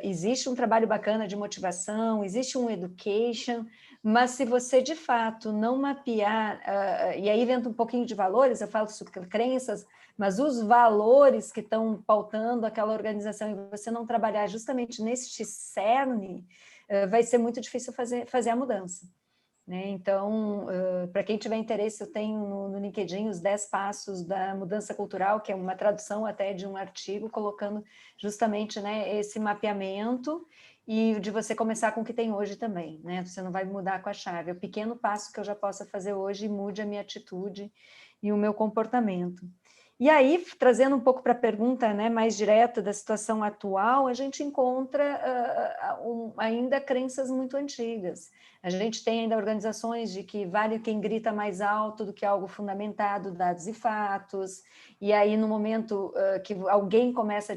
existe um trabalho bacana de motivação, existe um education, mas se você, de fato, não mapear, e aí entra um pouquinho de valores, eu falo sobre crenças, mas os valores que estão pautando aquela organização e você não trabalhar justamente neste cerne, vai ser muito difícil fazer a mudança. Né? Então, para quem tiver interesse, eu tenho no LinkedIn os 10 passos da mudança cultural, que é uma tradução até de um artigo, colocando justamente, né, esse mapeamento e de você começar com o que tem hoje também. Né? Você não vai mudar com a chave, é o pequeno passo que eu já possa fazer hoje e mude a minha atitude e o meu comportamento. E aí, trazendo um pouco para a pergunta, né, mais direta da situação atual, a gente encontra ainda crenças muito antigas. A gente tem ainda organizações de que vale quem grita mais alto do que algo fundamentado, dados e fatos, e aí no momento que alguém começa a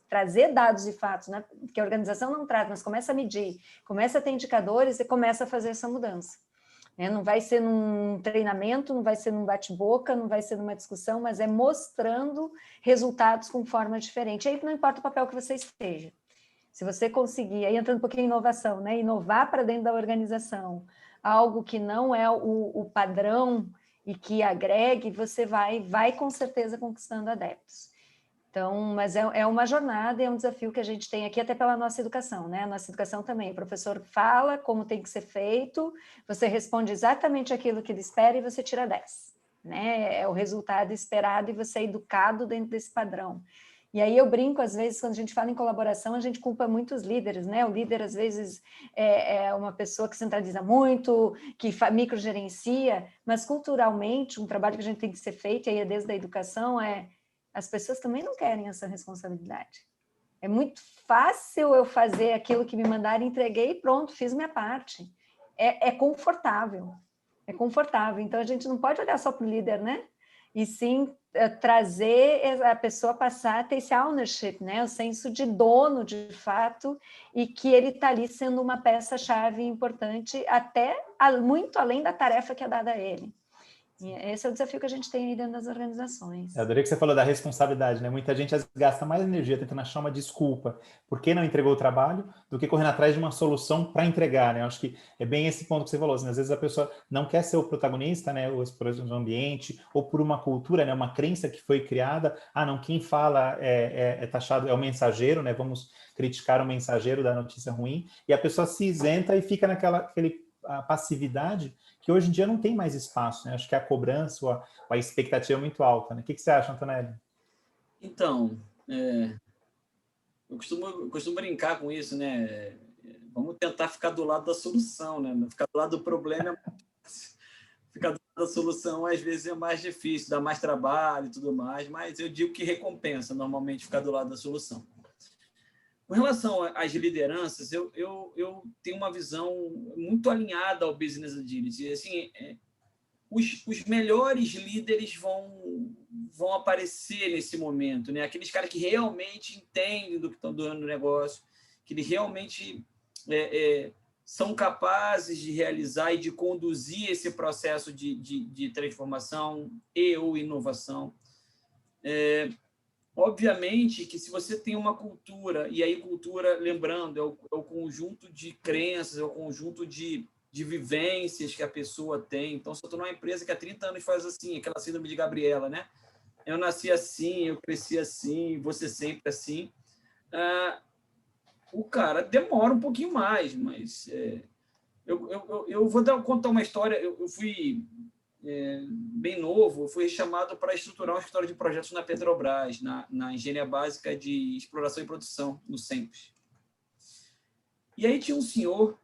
trazer dados e fatos, né, que a organização não traz, mas começa a medir, começa a ter indicadores e começa a fazer essa mudança. Não vai ser num treinamento, não vai ser num bate-boca, não vai ser numa discussão, mas é mostrando resultados com forma diferente. Aí não importa o papel que você esteja. Se você conseguir, aí entrando um pouquinho em inovação, né? Inovar para dentro da organização, algo que não é o padrão e que agregue, você vai com certeza conquistando adeptos. Então, mas é uma jornada e é um desafio que a gente tem aqui, até pela nossa educação, né? A nossa educação também, o professor fala como tem que ser feito, você responde exatamente aquilo que ele espera e você tira 10, né? É o resultado esperado e você é educado dentro desse padrão. E aí eu brinco, às vezes, quando a gente fala em colaboração, a gente culpa muito os líderes, né? O líder, às vezes, é uma pessoa que centraliza muito, que microgerencia, mas culturalmente, um trabalho que a gente tem que ser feito, e aí é desde a educação, as pessoas também não querem essa responsabilidade. É muito fácil eu fazer aquilo que me mandaram, entreguei e pronto, fiz minha parte. É confortável. É confortável. Então, a gente não pode olhar só para o líder, né? E sim trazer a pessoa passar a ter esse ownership, né? O senso de dono, de fato, e que ele está ali sendo uma peça-chave importante, até muito além da tarefa que é dada a ele. E esse é o desafio que a gente tem aí dentro das organizações. Eu adorei que você falou da responsabilidade, né? Muita gente às vezes gasta mais energia tentando achar uma desculpa por que não entregou o trabalho do que correndo atrás de uma solução para entregar, né? Eu acho que é bem esse ponto que você falou, assim, às vezes a pessoa não quer ser o protagonista, né? Ou por exemplo, do ambiente, ou por uma cultura, né? Uma crença que foi criada. Ah, não, quem fala é taxado, é o mensageiro, né? Vamos criticar o mensageiro da notícia ruim. E a pessoa se isenta e fica a passividade que hoje em dia não tem mais espaço, né? Acho que a cobrança ou a expectativa é muito alta, né? O que você acha, Antonelli? Então, eu costumo brincar com isso, né? Vamos tentar ficar do lado da solução, né? Ficar do lado do problema é mais fácil. Ficar do lado da solução às vezes é mais difícil, dá mais trabalho e tudo mais, mas eu digo que recompensa normalmente ficar do lado da solução. Com relação às lideranças, eu tenho uma visão muito alinhada ao business agility. Assim, os melhores líderes vão aparecer nesse momento, né? Aqueles caras que realmente entendem do que estão doando no negócio, que eles realmente são capazes de realizar e de conduzir esse processo de transformação e ou inovação. Obviamente que se você tem uma cultura, e aí cultura, lembrando, é o conjunto de crenças, é o conjunto de vivências que a pessoa tem. Então, se eu estou numa empresa que há 30 anos faz assim, aquela síndrome de Gabriela, né? Eu nasci assim, eu cresci assim, você sempre assim. O cara demora um pouquinho mais, mas eu vou contar uma história. Eu fui bem novo, eu fui chamado para estruturar um escritório de projetos na Petrobras, na Engenharia Básica de Exploração e Produção, no SEMPES. E aí tinha um senhor,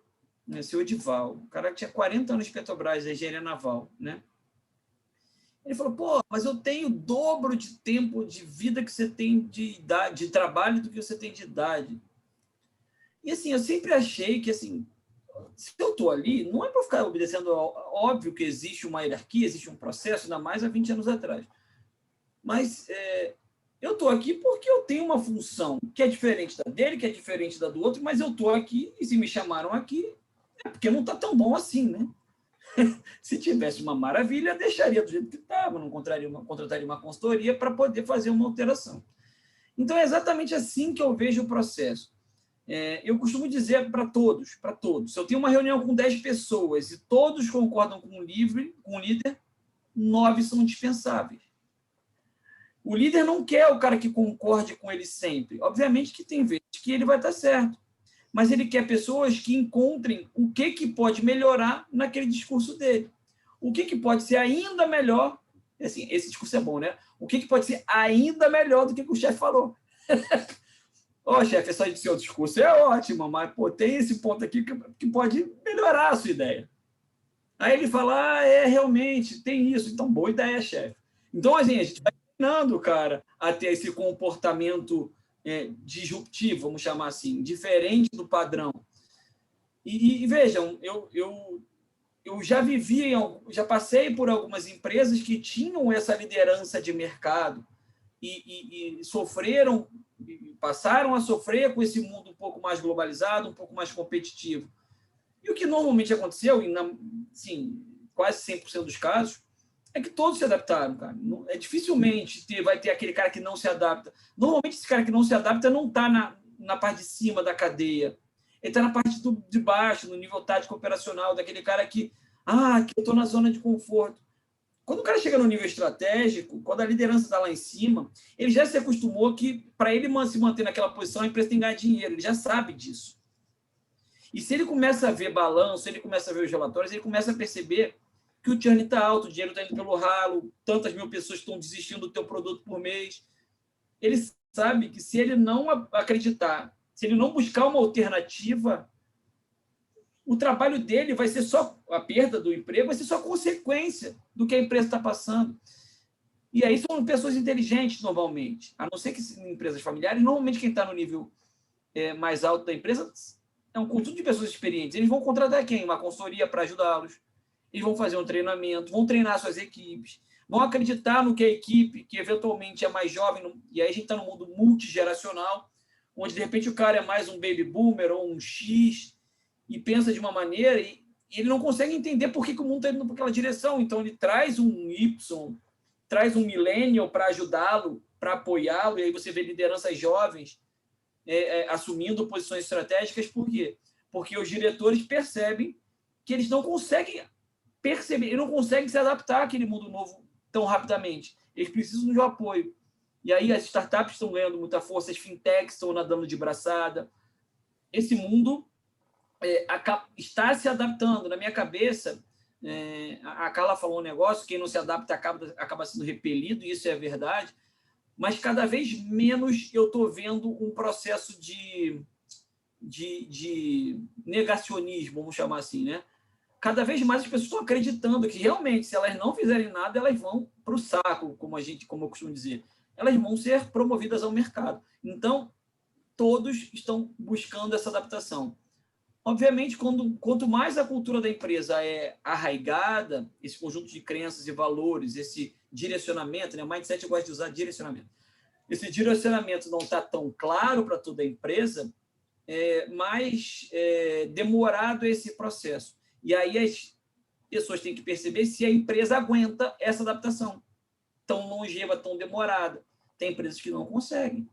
né, o senhor Edival, um cara que tinha 40 anos de Petrobras, da engenharia naval, né? Ele falou, pô, mas eu tenho o dobro de tempo de vida que você tem de idade, de trabalho do que você tem de idade. E assim, eu sempre achei que, assim, se eu estou ali, não é para ficar obedecendo. Óbvio que existe uma hierarquia, existe um processo, ainda mais há 20 anos atrás. Mas eu estou aqui porque eu tenho uma função que é diferente da dele, que é diferente da do outro, mas eu estou aqui, e se me chamaram aqui, é porque não está tão bom assim, né? Se tivesse uma maravilha, deixaria do jeito que estava, não contrataria uma consultoria para poder fazer uma alteração. Então, é exatamente assim que eu vejo o processo. Eu costumo dizer para todos, se eu tenho uma reunião com 10 pessoas e todos concordam com o líder, 9 são dispensáveis. O líder não quer o cara que concorde com ele sempre. Obviamente que tem vezes que ele vai estar certo, mas ele quer pessoas que encontrem o que pode melhorar naquele discurso dele. O que pode ser ainda melhor. Assim, esse discurso é bom, né? O que pode ser ainda melhor do que o chefe falou. Chefe, esse seu discurso é ótimo, mas pô, tem esse ponto aqui que pode melhorar a sua ideia. Aí ele fala, realmente, tem isso. Então, boa ideia, chefe. Então, assim, a gente vai treinando o cara a ter esse comportamento disruptivo, vamos chamar assim, diferente do padrão. E vejam, eu já passei por algumas empresas que tinham essa liderança de mercado e sofreram, passaram a sofrer com esse mundo um pouco mais globalizado, um pouco mais competitivo. E o que normalmente aconteceu, sim, quase 100% dos casos, é que todos se adaptaram, cara. Dificilmente vai ter aquele cara que não se adapta. Normalmente, esse cara que não se adapta não está na parte de cima da cadeia. Ele está na parte de baixo, no nível tático operacional, daquele cara que eu estou na zona de conforto. Quando o cara chega no nível estratégico, quando a liderança está lá em cima, ele já se acostumou que, para ele se manter naquela posição, a empresa tem que ganhar dinheiro. Ele já sabe disso. E se ele começa a ver balanço, ele começa a ver os relatórios, ele começa a perceber que o churn está alto, o dinheiro está indo pelo ralo, tantas mil pessoas estão desistindo do teu produto por mês. Ele sabe que se ele não acreditar, se ele não buscar uma alternativa, o trabalho dele vai ser só, a perda do emprego vai ser só consequência do que a empresa está passando. E aí são pessoas inteligentes, normalmente. A não ser que em empresas familiares, normalmente quem está no nível mais alto da empresa é um conjunto de pessoas experientes. Eles vão contratar quem? Uma consultoria para ajudá-los. Eles vão fazer um treinamento, vão treinar suas equipes, vão acreditar no que a equipe, que eventualmente é mais jovem, e aí a gente está no mundo multigeracional, onde de repente o cara é mais um baby boomer ou um X, e pensa de uma maneira, ele não consegue entender por que o mundo está indo para aquela direção. Então, ele traz um Y, traz um millennial para ajudá-lo, para apoiá-lo, e aí você vê lideranças jovens assumindo posições estratégicas. Por quê? Porque os diretores percebem que eles não conseguem perceber, eles não conseguem se adaptar àquele mundo novo tão rapidamente. Eles precisam de um apoio. E aí as startups estão ganhando muita força, as fintechs estão nadando de braçada. Esse mundo está se adaptando. Na minha cabeça, a Carla falou um negócio, quem não se adapta acaba sendo repelido, e isso é verdade, mas cada vez menos eu estou vendo um processo de negacionismo, vamos chamar assim, né? Cada vez mais as pessoas estão acreditando que realmente, se elas não fizerem nada, elas vão para o saco, como eu costumo dizer. Elas vão ser promovidas ao mercado. Então, todos estão buscando essa adaptação. Obviamente, quanto mais a cultura da empresa é arraigada, esse conjunto de crenças e valores, esse direcionamento, né? Mindset eu gosto de usar direcionamento. Esse direcionamento não está tão claro para toda a empresa, mais demorado esse processo. E aí as pessoas têm que perceber se a empresa aguenta essa adaptação tão longeva, tão demorada. Tem empresas que não conseguem.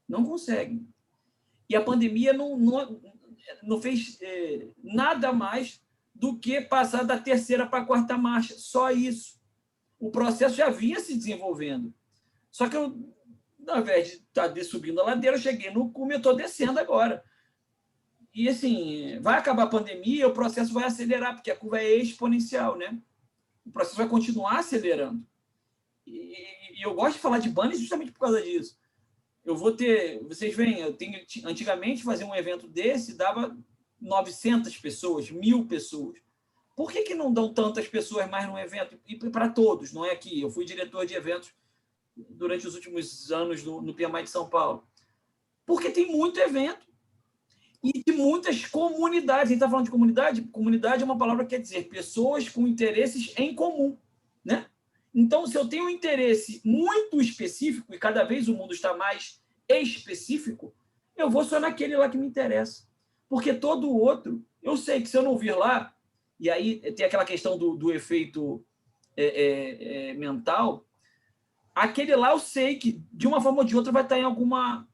Não conseguem. E a pandemia não fez nada mais do que passar da terceira para a quarta marcha. Só isso. O processo já vinha se desenvolvendo. Só que eu, ao invés de estar subindo a ladeira, eu cheguei no cume e estou descendo agora. E, assim, vai acabar a pandemia, o processo vai acelerar, porque a curva é exponencial, né? O processo vai continuar acelerando. E eu gosto de falar de Bunny justamente por causa disso. Eu vou ter... Vocês veem, antigamente, fazer um evento desse dava 900 pessoas, 1.000 pessoas. Por que não dão tantas pessoas mais num evento? E para todos, não é aqui. Eu fui diretor de eventos durante os últimos anos no PMI de São Paulo. Porque tem muito evento. E de muitas comunidades. A gente está falando de comunidade? Comunidade é uma palavra que quer dizer pessoas com interesses em comum, né? Então, se eu tenho um interesse muito específico, e cada vez o mundo está mais específico, eu vou só naquele lá que me interessa. Porque todo o outro, eu sei que se eu não vir lá, e aí tem aquela questão do efeito mental, aquele lá eu sei que, de uma forma ou de outra, vai estar em alguma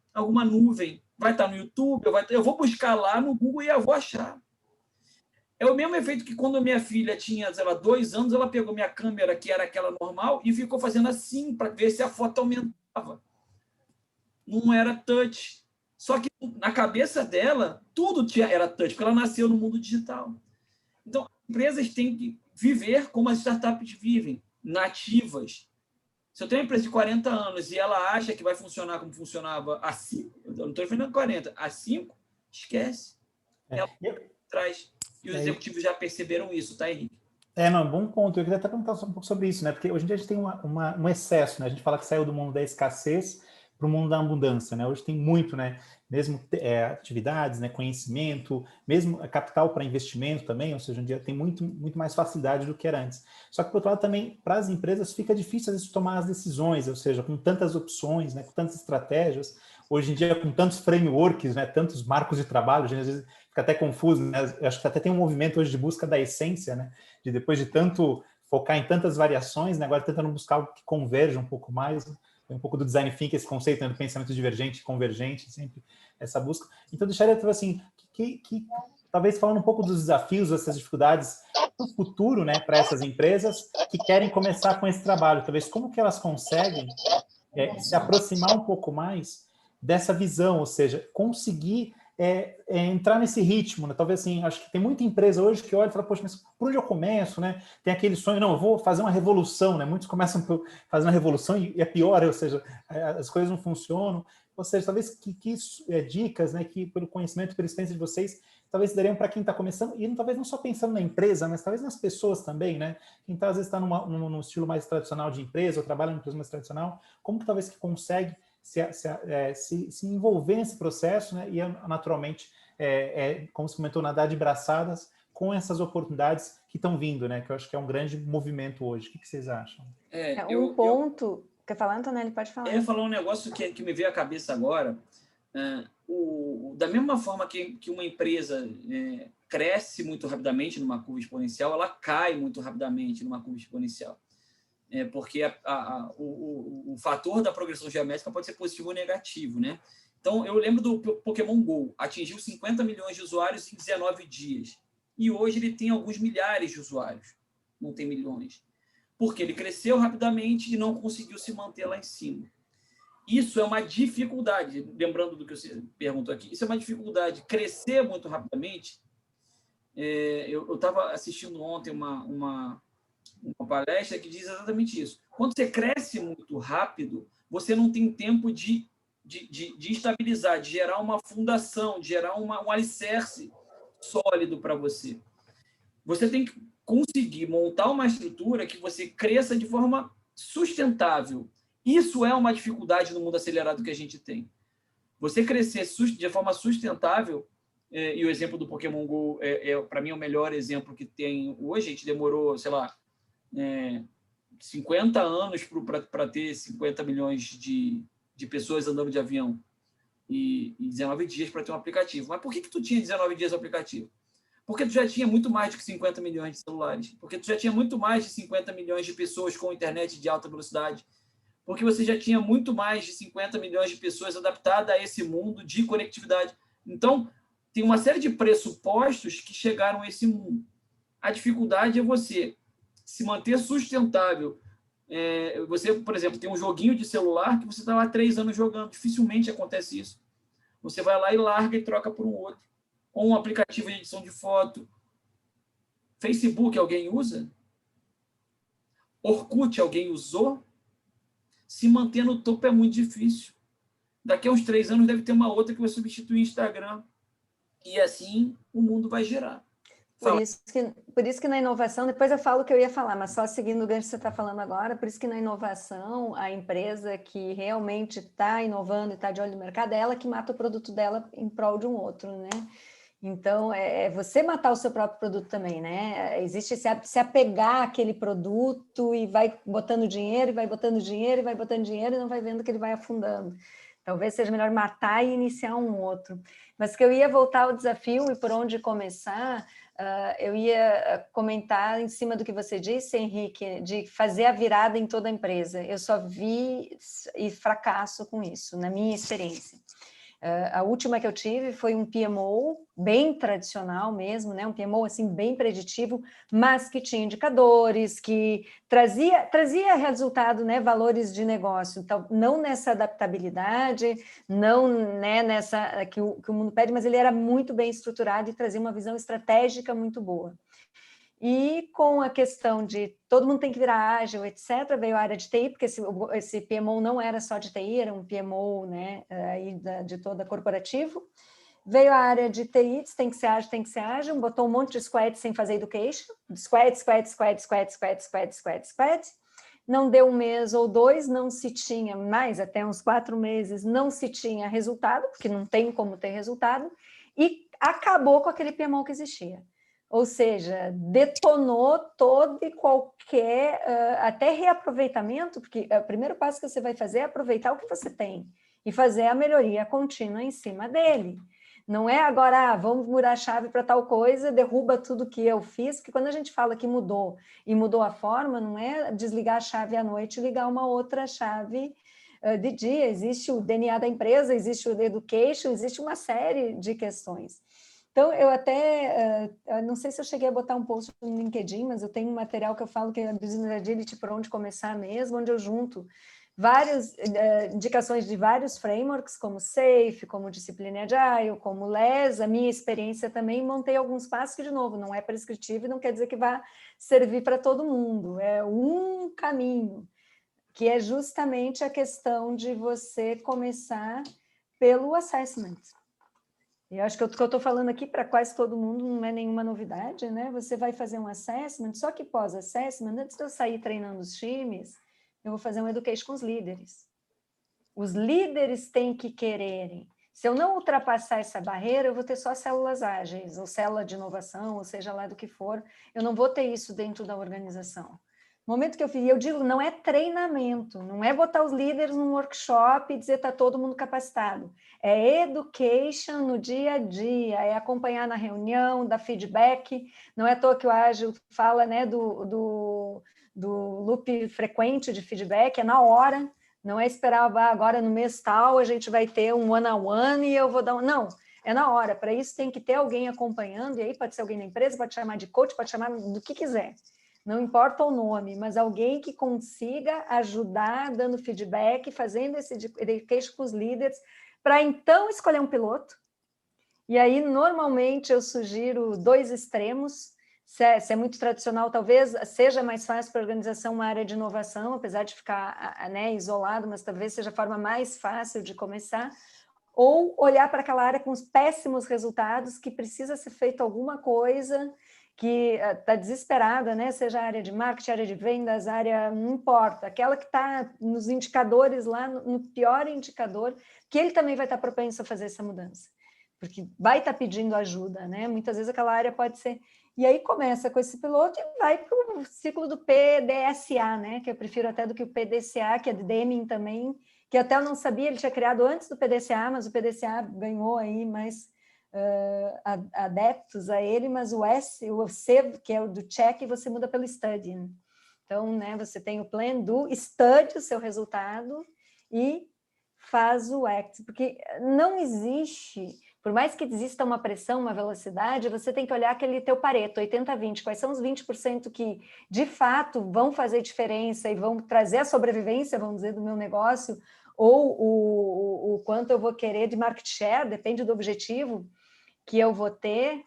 nuvem, vai estar no YouTube, eu vou buscar lá no Google e eu vou achar. É o mesmo efeito que quando minha filha tinha, sei lá, 2 anos, ela pegou minha câmera, que era aquela normal, e ficou fazendo assim para ver se a foto aumentava. Não era touch. Só que na cabeça dela, tudo era touch, porque ela nasceu no mundo digital. Então, as empresas têm que viver como as startups vivem, nativas. Se eu tenho uma empresa de 40 anos e ela acha que vai funcionar como funcionava há 5, eu não estou falando 40, há 5, esquece. Ela traz. E os executivos já perceberam isso, tá, Henrique? Não, bom ponto. Eu queria até perguntar um pouco sobre isso, né? Porque hoje em dia a gente tem um excesso, né? A gente fala que saiu do mundo da escassez para o mundo da abundância, né? Hoje tem muito, né? Mesmo atividades, né? Conhecimento, mesmo capital para investimento também, ou seja, hoje em dia tem muito mais facilidade do que era antes. Só que, por outro lado, também, para as empresas, fica difícil, às vezes, tomar as decisões, ou seja, com tantas opções, né? Com tantas estratégias, hoje em dia, com tantos frameworks, né? Tantos marcos de trabalho, a gente, às vezes, fica até confuso, né? Eu acho que até tem um movimento hoje de busca da essência, né? De depois de tanto focar em tantas variações, né? Agora tentando buscar algo que converja um pouco mais, né? Um pouco do design thinking, esse conceito, né, do pensamento divergente, convergente, sempre essa busca. Então, deixaria assim, que talvez falando um pouco dos desafios, dessas dificuldades para o futuro, né, para essas empresas que querem começar com esse trabalho, talvez como que elas conseguem se aproximar um pouco mais dessa visão, ou seja, conseguir entrar nesse ritmo, né? Talvez assim, acho que tem muita empresa hoje que olha e fala, poxa, mas por onde eu começo, né? Tem aquele sonho, não, eu vou fazer uma revolução, né? Muitos começam por fazer uma revolução e é pior, ou seja, as coisas não funcionam. Ou seja, talvez dicas, né, que pelo conhecimento, pela experiência de vocês, talvez dariam para quem está começando, e talvez não só pensando na empresa, mas talvez nas pessoas também, né? Quem às vezes está num estilo mais tradicional de empresa, ou trabalha numa empresa mais tradicional, como que talvez que consegue se envolver nesse processo, né? E naturalmente, como você comentou, nadar de braçadas com essas oportunidades que estão vindo, né? Que eu acho que é um grande movimento hoje. O que vocês acham? Quer falar, Antonelli? Pode falar. Eu ia falar um negócio que me veio à cabeça agora. Da mesma forma que uma empresa cresce muito rapidamente numa curva exponencial, ela cai muito rapidamente numa curva exponencial. Porque o fator da progressão geométrica pode ser positivo ou negativo, né? Então, eu lembro do Pokémon GO, atingiu 50 milhões de usuários em 19 dias. E hoje ele tem alguns milhares de usuários, não tem milhões. Porque ele cresceu rapidamente e não conseguiu se manter lá em cima. Isso é uma dificuldade, lembrando do que você perguntou aqui, isso é uma dificuldade. Crescer muito rapidamente, eu estava assistindo ontem uma palestra que diz exatamente isso. Quando você cresce muito rápido, você não tem tempo de estabilizar, de gerar uma fundação, de gerar um alicerce sólido para você. Você tem que conseguir montar uma estrutura que você cresça de forma sustentável. Isso é uma dificuldade no mundo acelerado que a gente tem. Você crescer de forma sustentável, e o exemplo do Pokémon GO para mim, o melhor exemplo que tem hoje. A gente demorou, sei lá, 50 anos para ter 50 milhões de pessoas andando de avião e 19 dias para ter um aplicativo. Mas por que tu tinha 19 dias o aplicativo? Porque tu já tinha muito mais de 50 milhões de celulares. Porque tu já tinha muito mais de 50 milhões de pessoas com internet de alta velocidade. Porque você já tinha muito mais de 50 milhões de pessoas adaptadas a esse mundo de conectividade. Então, tem uma série de pressupostos que chegaram a esse mundo. A dificuldade é você se manter sustentável. Você, por exemplo, tem um joguinho de celular que você está lá 3 anos jogando. Dificilmente acontece isso. Você vai lá e larga e troca por um outro. Ou um aplicativo de edição de foto. Facebook, alguém usa? Orkut, alguém usou? Se manter no topo é muito difícil. Daqui a uns 3 anos deve ter uma outra que vai substituir o Instagram. E assim o mundo vai girar. Por isso que na inovação, depois eu falo o que eu ia falar, mas só seguindo o gancho que você está falando agora, por isso que na inovação, a empresa que realmente está inovando e está de olho no mercado, é ela que mata o produto dela em prol de um outro, né? Então, é você matar o seu próprio produto também, né? Existe se apegar àquele produto e vai botando dinheiro, e vai botando dinheiro, e vai botando dinheiro, e não vai vendo que ele vai afundando. Talvez seja melhor matar e iniciar um outro. Mas que eu ia voltar ao desafio e por onde começar, eu ia comentar em cima do que você disse, Henrique, de fazer a virada em toda a empresa. Eu só vi fracasso com isso, na minha experiência. A última que eu tive foi um PMO bem tradicional mesmo, né? Um PMO assim bem preditivo, mas que tinha indicadores, que trazia resultado, né? Valores de negócio. Então, não nessa adaptabilidade, não, né, nessa que o mundo pede, mas ele era muito bem estruturado e trazia uma visão estratégica muito boa. E com a questão de todo mundo tem que virar ágil, etc., veio a área de TI, porque esse PMO não era só de TI, era um PMO, né, de toda corporativo. Veio a área de TI, tem que ser ágil, botou um monte de squad sem fazer education, squad. Não deu 1 mês ou 2, não se tinha mais, até uns 4 meses, não se tinha resultado, porque não tem como ter resultado, e acabou com aquele PMO que existia. Ou seja, detonou todo e qualquer, até reaproveitamento, porque o primeiro passo que você vai fazer é aproveitar o que você tem e fazer a melhoria contínua em cima dele. Não é agora, vamos mudar a chave para tal coisa, derruba tudo que eu fiz, porque quando a gente fala que mudou e mudou a forma, não é desligar a chave à noite e ligar uma outra chave de dia. Existe o DNA da empresa, existe o education, existe uma série de questões. Então, eu até, não sei se eu cheguei a botar um post no LinkedIn, mas eu tenho um material que eu falo que é Business Agility por onde começar mesmo, onde eu junto várias indicações de vários frameworks, como SAFe, como Discipline Agile, como LES, a minha experiência também, montei alguns passos que, de novo, não é prescritivo e não quer dizer que vai servir para todo mundo, é um caminho, que é justamente a questão de você começar pelo assessment. Eu acho que o que eu estou falando aqui para quase todo mundo não é nenhuma novidade, né? Você vai fazer um assessment, só que pós-assessment, antes de eu sair treinando os times, eu vou fazer um education com os líderes. Os líderes têm que quererem. Se eu não ultrapassar essa barreira, eu vou ter só células ágeis, ou célula de inovação, ou seja lá do que for, eu não vou ter isso dentro da organização. O momento que eu fiz, eu digo, não é treinamento, não é botar os líderes num workshop e dizer está todo mundo capacitado. É education no dia a dia, é acompanhar na reunião, dar feedback. Não é à toa que o Ágil fala, né, do loop frequente de feedback, é na hora, não é esperar agora no mês tal a gente vai ter um one-on-one e eu vou dar um... Não, é na hora. Para isso tem que ter alguém acompanhando, e aí pode ser alguém da empresa, pode chamar de coach, pode chamar do que quiser. Não importa o nome, mas alguém que consiga ajudar, dando feedback, fazendo esse education com os líderes, para então escolher um piloto. E aí, normalmente, eu sugiro 2 extremos. Se é muito tradicional, talvez seja mais fácil para a organização uma área de inovação, apesar de ficar, né, isolado, mas talvez seja a forma mais fácil de começar. Ou olhar para aquela área com os péssimos resultados, que precisa ser feito alguma coisa, que está desesperada, né? Seja a área de marketing, área de vendas, área, não importa, aquela que está nos indicadores lá, no pior indicador, que ele também vai estar propenso a fazer essa mudança, porque vai estar pedindo ajuda, né? Muitas vezes aquela área pode ser... E aí começa com esse piloto e vai para o ciclo do PDSA, né? Que eu prefiro até do que o PDCA, que é de Deming também, que até eu não sabia, ele tinha criado antes do PDCA, mas o PDCA ganhou aí mais... adeptos a ele, mas o C, que é o do check, você muda pelo study. Então, né, você tem o plan do study, o seu resultado, e faz o act, porque não existe, por mais que exista uma pressão, uma velocidade, você tem que olhar aquele teu Pareto, 80-20, quais são os 20% que, de fato, vão fazer diferença e vão trazer a sobrevivência, vamos dizer, do meu negócio, ou o quanto eu vou querer de market share, depende do objetivo que eu vou ter,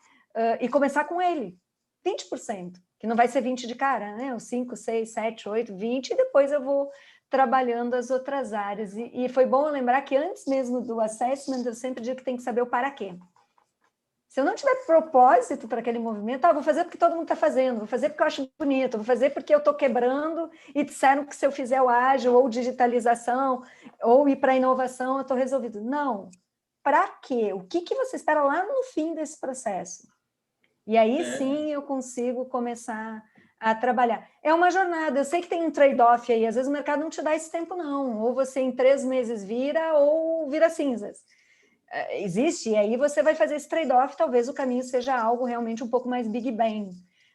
e começar com ele, 20%, que não vai ser 20% de cara, né? 5, 6, 7, 8, 20%, e depois eu vou trabalhando as outras áreas. E foi bom lembrar que antes mesmo do assessment, eu sempre digo que tem que saber o para quê. Se eu não tiver propósito para aquele movimento, vou fazer porque todo mundo está fazendo, vou fazer porque eu acho bonito, vou fazer porque eu estou quebrando e disseram que se eu fizer o ágil, ou digitalização, ou ir para a inovação, eu estou resolvido. Não. Para quê? O que você espera lá no fim desse processo? E aí sim eu consigo começar a trabalhar. É uma jornada, eu sei que tem um trade-off aí, às vezes o mercado não te dá esse tempo não, ou você em 3 meses vira, ou vira cinzas. Existe, e aí você vai fazer esse trade-off, talvez o caminho seja algo realmente um pouco mais Big Bang.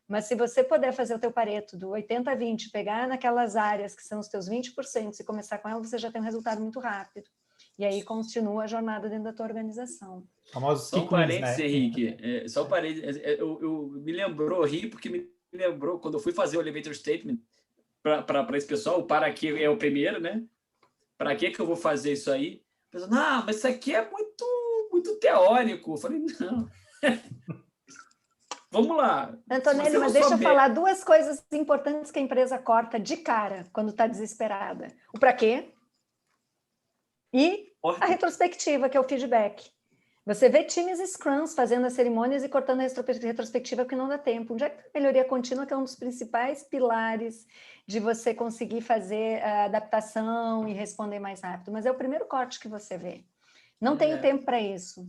Mas se você puder fazer o teu Pareto do 80-20, pegar naquelas áreas que são os teus 20% e começar com ela, você já tem um resultado muito rápido. E aí continua a jornada dentro da tua organização. Só um parênteses, né, Henrique. Só um parênteses. Eu me lembrou, ri, porque me lembrou, quando eu fui fazer o elevator statement para esse pessoal, o para que é o primeiro, né? Para que eu vou fazer isso aí? Pensando, mas isso aqui é muito teórico. Eu falei, não. Vamos lá. Antonelli, mas deixa eu falar 2 coisas importantes que a empresa corta de cara quando está desesperada. O para quê? E a retrospectiva, que é o feedback. Você vê times Scrums fazendo as cerimônias e cortando a retrospectiva porque não dá tempo. Onde é que a melhoria contínua, que é um dos principais pilares de você conseguir fazer a adaptação e responder mais rápido. Mas é o primeiro corte que você vê. Não tenho tempo para isso.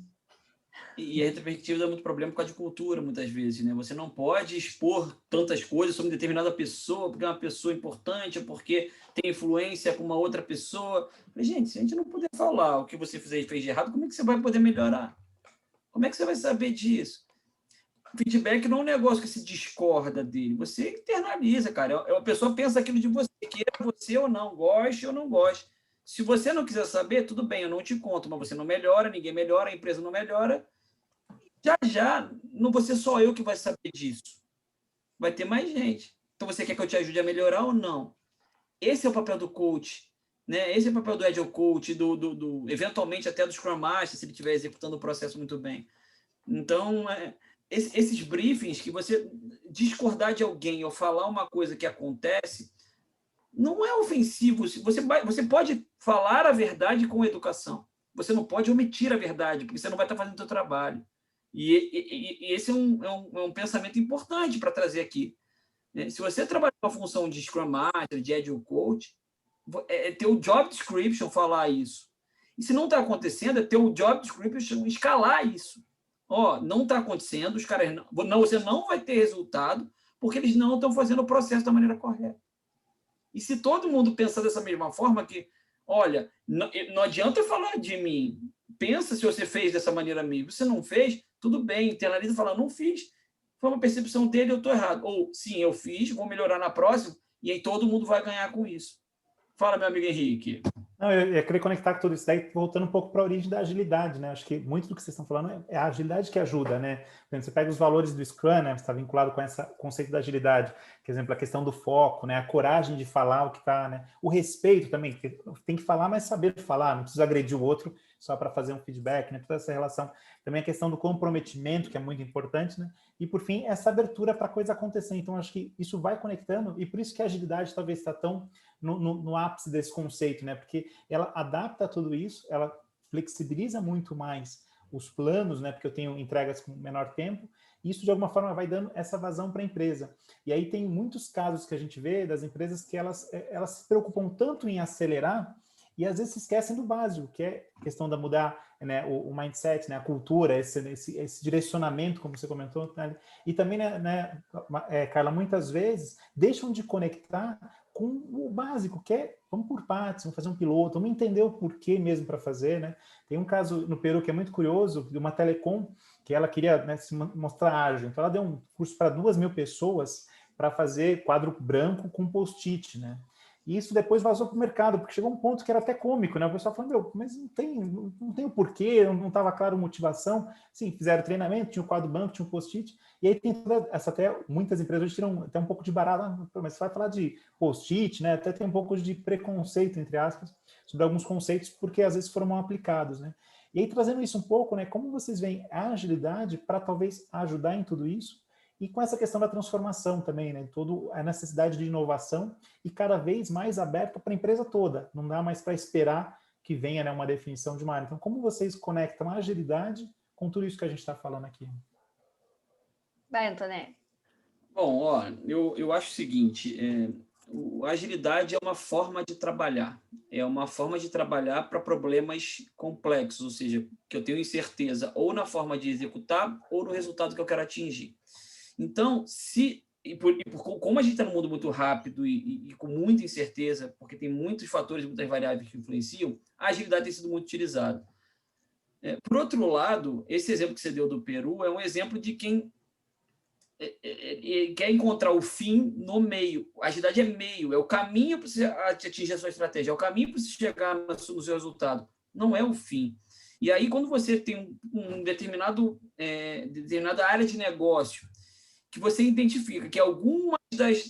E a retrospectiva dá muito problema por causa de cultura, muitas vezes, né? Você não pode expor tantas coisas sobre determinada pessoa, porque é uma pessoa importante, ou porque tem influência com uma outra pessoa. Mas, gente, se a gente não puder falar o que você fez de errado, como é que você vai poder melhorar? Como é que você vai saber disso? O feedback não é um negócio que se discorda dele. Você internaliza, cara. A pessoa pensa aquilo de você, queira você ou não, goste ou não goste. Se você não quiser saber, tudo bem, eu não te conto, mas você não melhora, ninguém melhora, a empresa não melhora. Já, não vou ser só eu que vai saber disso. Vai ter mais gente. Então, você quer que eu te ajude a melhorar ou não? Esse é o papel do coach, né? Esse é o papel do Agile Coach, eventualmente até do Scrum Master, se ele estiver executando o processo muito bem. Então, esses briefings, que você discordar de alguém ou falar uma coisa que acontece, não é ofensivo. Você pode falar a verdade com educação. Você não pode omitir a verdade, porque você não vai estar fazendo o seu trabalho. E esse é um pensamento importante para trazer aqui. Se você trabalha com a função de Scrum Master, de Agile Coach, é ter o job description falar isso. E se não está acontecendo, é ter o job description escalar isso. Não está acontecendo, os caras você não vai ter resultado, porque eles não estão fazendo o processo da maneira correta. E se todo mundo pensar dessa mesma forma, que, olha, não adianta falar de mim, pensa se você fez dessa maneira mesmo. Se não fez, tudo bem, internaliza e fala, não fiz, foi uma percepção dele, eu estou errado. Ou, sim, eu fiz, vou melhorar na próxima, e aí todo mundo vai ganhar com isso. Fala, meu amigo Henrique. Não, eu ia querer conectar com tudo isso daí, voltando um pouco para a origem da agilidade, né? Acho que muito do que vocês estão falando é a agilidade que ajuda, né? Por exemplo, você pega os valores do Scrum, né? Está vinculado com esse conceito da agilidade, por exemplo, a questão do foco, né? A coragem de falar o que está, né? O respeito também, tem que falar, mas saber falar, não precisa agredir o outro só para fazer um feedback, né? Toda essa relação. Também a questão do comprometimento, que é muito importante, né? E, por fim, essa abertura para a coisa acontecer. Então, acho que isso vai conectando, e por isso que a agilidade talvez está tão no ápice desse conceito, né? Porque ela adapta tudo isso, ela flexibiliza muito mais os planos, né? Porque eu tenho entregas com menor tempo, e isso de alguma forma vai dando essa vazão para a empresa. E aí tem muitos casos que a gente vê das empresas que elas se preocupam tanto em acelerar e às vezes se esquecem do básico, que é a questão da mudar, né, o mindset, né, a cultura, esse direcionamento, como você comentou, né? E também, né, Carla, muitas vezes deixam de conectar com o básico, que é, vamos por partes, vamos fazer um piloto, vamos entender o porquê mesmo para fazer, né? Tem um caso no Peru que é muito curioso, de uma telecom, que ela queria, né, se mostrar ágil, então ela deu um curso para 2.000 pessoas para fazer quadro branco com post-it, né? E isso depois vazou para o mercado, porque chegou um ponto que era até cômico, né? O pessoal falando, meu, mas não tem o porquê, não estava claro a motivação. Sim, fizeram treinamento, tinha um quadro banco, tinha um post-it, e aí tem toda essa, até muitas empresas tiram até um pouco de barato, mas você vai falar de post-it, né? Até tem um pouco de preconceito, entre aspas, sobre alguns conceitos, porque às vezes foram mal aplicados, né? E aí, trazendo isso um pouco, né? Como vocês veem a agilidade para talvez ajudar em tudo isso? E com essa questão da transformação também, né? Toda a necessidade de inovação e cada vez mais aberta para a empresa toda. Não dá mais para esperar que venha, né, uma definição de uma área. Então, como vocês conectam a agilidade com tudo isso que a gente está falando aqui? Vai, Antonelli. Bom, ó, eu acho o seguinte, a agilidade é uma forma de trabalhar. É uma forma de trabalhar para problemas complexos, ou seja, que eu tenho incerteza ou na forma de executar ou no resultado que eu quero atingir. Então, como a gente está num mundo muito rápido e com muita incerteza, porque tem muitos fatores, muitas variáveis que influenciam, a agilidade tem sido muito utilizada. Por outro lado, esse exemplo que você deu do Peru é um exemplo de quem quer encontrar o fim no meio. A agilidade é meio, é o caminho para você atingir a sua estratégia, é o caminho para você chegar no seu resultado, não é o fim. E aí, quando você tem determinada área de negócio, que você identifica que algumas das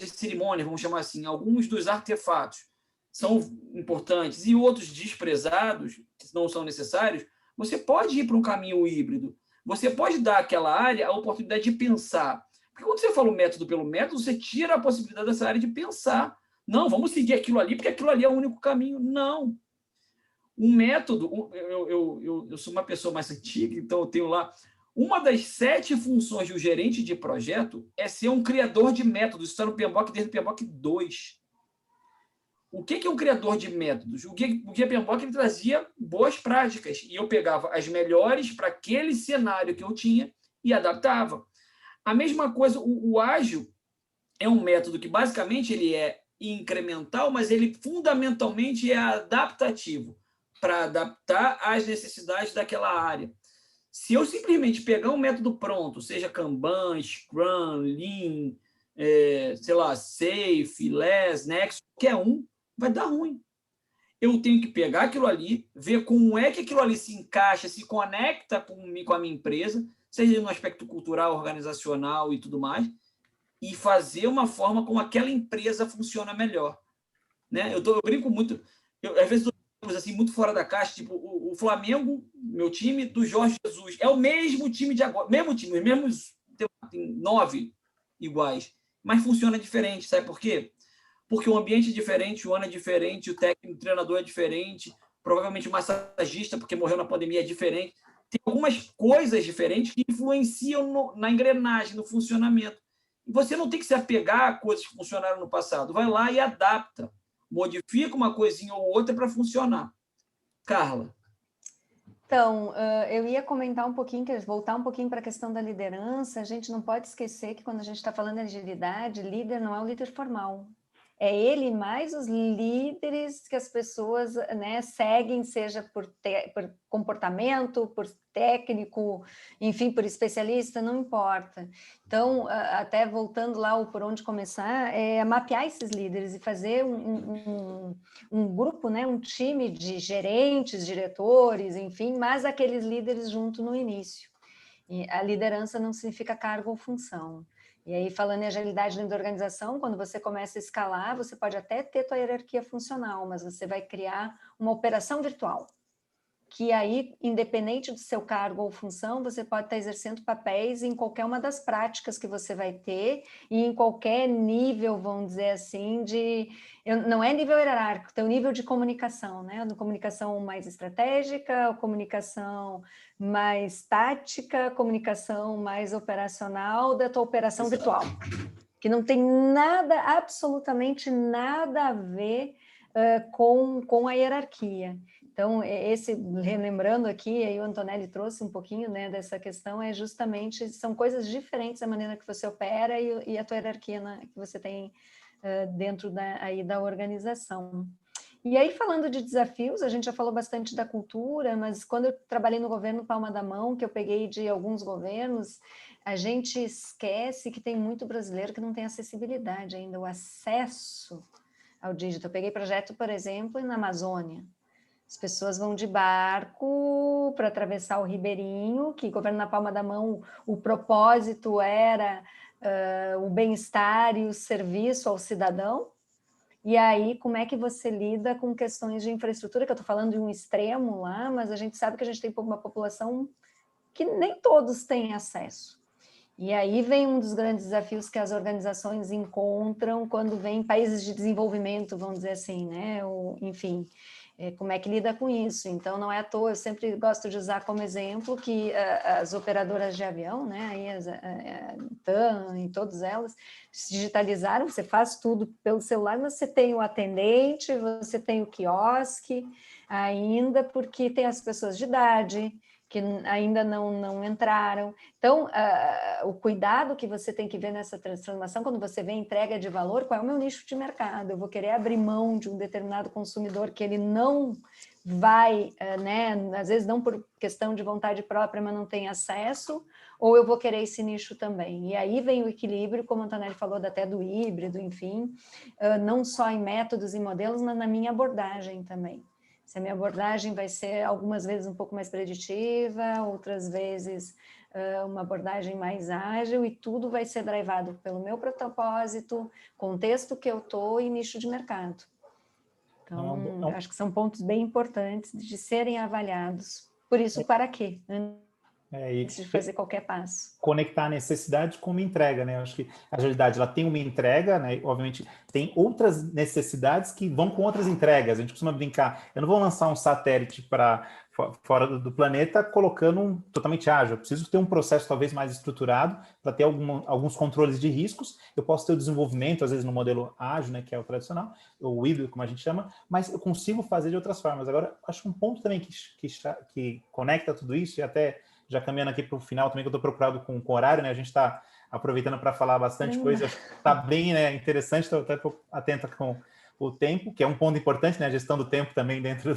cerimônias, vamos chamar assim, alguns dos artefatos são importantes e outros desprezados, que não são necessários, você pode ir para um caminho híbrido. Você pode dar àquela área a oportunidade de pensar. Porque quando você fala o método pelo método, você tira a possibilidade dessa área de pensar. Não, vamos seguir aquilo ali, porque aquilo ali é o único caminho. Não. Um método, eu sou uma pessoa mais antiga, então eu tenho lá, uma das 7 funções de um gerente de projeto é ser um criador de métodos. Isso está no PMBOK desde o PMBOK 2. O que é um criador de métodos? O Guia PMBOK ele trazia boas práticas e eu pegava as melhores para aquele cenário que eu tinha e adaptava. A mesma coisa, o ágil é um método que basicamente ele é incremental, mas ele fundamentalmente é adaptativo para adaptar às necessidades daquela área. Se eu simplesmente pegar um método pronto, seja Kanban, Scrum, Lean, sei lá, Safe, Less, Next, qualquer um, vai dar ruim. Eu tenho que pegar aquilo ali, ver como é que aquilo ali se encaixa, se conecta com a minha empresa, seja no aspecto cultural, organizacional e tudo mais, e fazer uma forma como aquela empresa funciona melhor. Né? Eu brinco muito, às vezes assim, muito fora da caixa, tipo o Flamengo, meu time, do Jorge Jesus, é o mesmo time de agora, mesmo time, os mesmos, tem 9 iguais, mas funciona diferente, sabe por quê? Porque o ambiente é diferente, o ano é diferente, o técnico, o treinador é diferente, provavelmente o massagista, porque morreu na pandemia, é diferente. Tem algumas coisas diferentes que influenciam na engrenagem, no funcionamento. E você não tem que se apegar a coisas que funcionaram no passado. Vai lá e adapta. Modifica uma coisinha ou outra para funcionar. Carla. Então, eu ia comentar um pouquinho, voltar um pouquinho para a questão da liderança. A gente não pode esquecer que quando a gente está falando de agilidade, líder não é o líder formal. É ele mais os líderes que as pessoas, né, seguem, seja por comportamento, por técnico, enfim, por especialista, não importa. Então, até voltando lá o por onde começar, é mapear esses líderes e fazer um grupo, né, um time de gerentes, diretores, enfim, mas aqueles líderes junto no início. E a liderança não significa cargo ou função. E aí, falando em agilidade dentro da organização, quando você começa a escalar, você pode até ter tua hierarquia funcional, mas você vai criar uma operação virtual, que aí, independente do seu cargo ou função, você pode estar exercendo papéis em qualquer uma das práticas que você vai ter e em qualquer nível, vamos dizer assim, não é nível hierárquico, tem o nível de comunicação, né? Comunicação mais estratégica, comunicação mais tática, comunicação mais operacional da tua operação virtual, que não tem nada, absolutamente nada a ver com a hierarquia. Então, relembrando aqui, aí o Antonelli trouxe um pouquinho, né, dessa questão, justamente, são coisas diferentes a maneira que você opera e a tua hierarquia, né, que você tem dentro da organização. E aí, falando de desafios, a gente já falou bastante da cultura, mas quando eu trabalhei no governo Palma da Mão, que eu peguei de alguns governos, a gente esquece que tem muito brasileiro que não tem acessibilidade ainda, o acesso ao dígito. Eu peguei projeto, por exemplo, na Amazônia. As pessoas vão de barco para atravessar o Ribeirinho, que governo na Palma da Mão, o propósito era o bem-estar e o serviço ao cidadão. E aí, como é que você lida com questões de infraestrutura, que eu estou falando de um extremo lá, mas a gente sabe que a gente tem uma população que nem todos têm acesso. E aí vem um dos grandes desafios que as organizações encontram quando vem países de desenvolvimento, vamos dizer assim, né? Enfim, como é que lida com isso? Então, não é à toa, eu sempre gosto de usar como exemplo que as operadoras de avião, né? Aí a TAM e todas elas se digitalizaram, você faz tudo pelo celular, mas você tem o atendente, você tem o quiosque ainda, porque tem as pessoas de idade, que ainda não entraram. Então, o cuidado que você tem que ver nessa transformação, quando você vê entrega de valor, qual é o meu nicho de mercado? Eu vou querer abrir mão de um determinado consumidor que ele não vai, né, às vezes não por questão de vontade própria, mas não tem acesso, ou eu vou querer esse nicho também. E aí vem o equilíbrio, como a Antonelli falou, até do híbrido, enfim, não só em métodos e modelos, mas na minha abordagem também. Se a minha abordagem vai ser algumas vezes um pouco mais preditiva, outras vezes uma abordagem mais ágil, e tudo vai ser drivado pelo meu propósito, contexto que eu estou e nicho de mercado. Então, acho que são pontos bem importantes de serem avaliados. Por isso, para quê? Antes de fazer qualquer passo. Conectar a necessidade com uma entrega, né? Eu acho que a agilidade, ela tem uma entrega, né? Obviamente, tem outras necessidades que vão com outras entregas. A gente costuma brincar, eu não vou lançar um satélite para fora do planeta colocando totalmente ágil. Eu preciso ter um processo talvez mais estruturado para ter alguns controles de riscos. Eu posso ter o desenvolvimento, às vezes, no modelo ágil, né? Que é o tradicional, o híbrido, como a gente chama, mas eu consigo fazer de outras formas. Agora, acho que um ponto também que conecta tudo isso, e até já caminhando aqui para o final também, que eu estou procurado com horário, né? A gente está aproveitando para falar bastante coisa, está bem, né, interessante, estou até atento com o tempo, que é um ponto importante, né? A gestão do tempo também dentro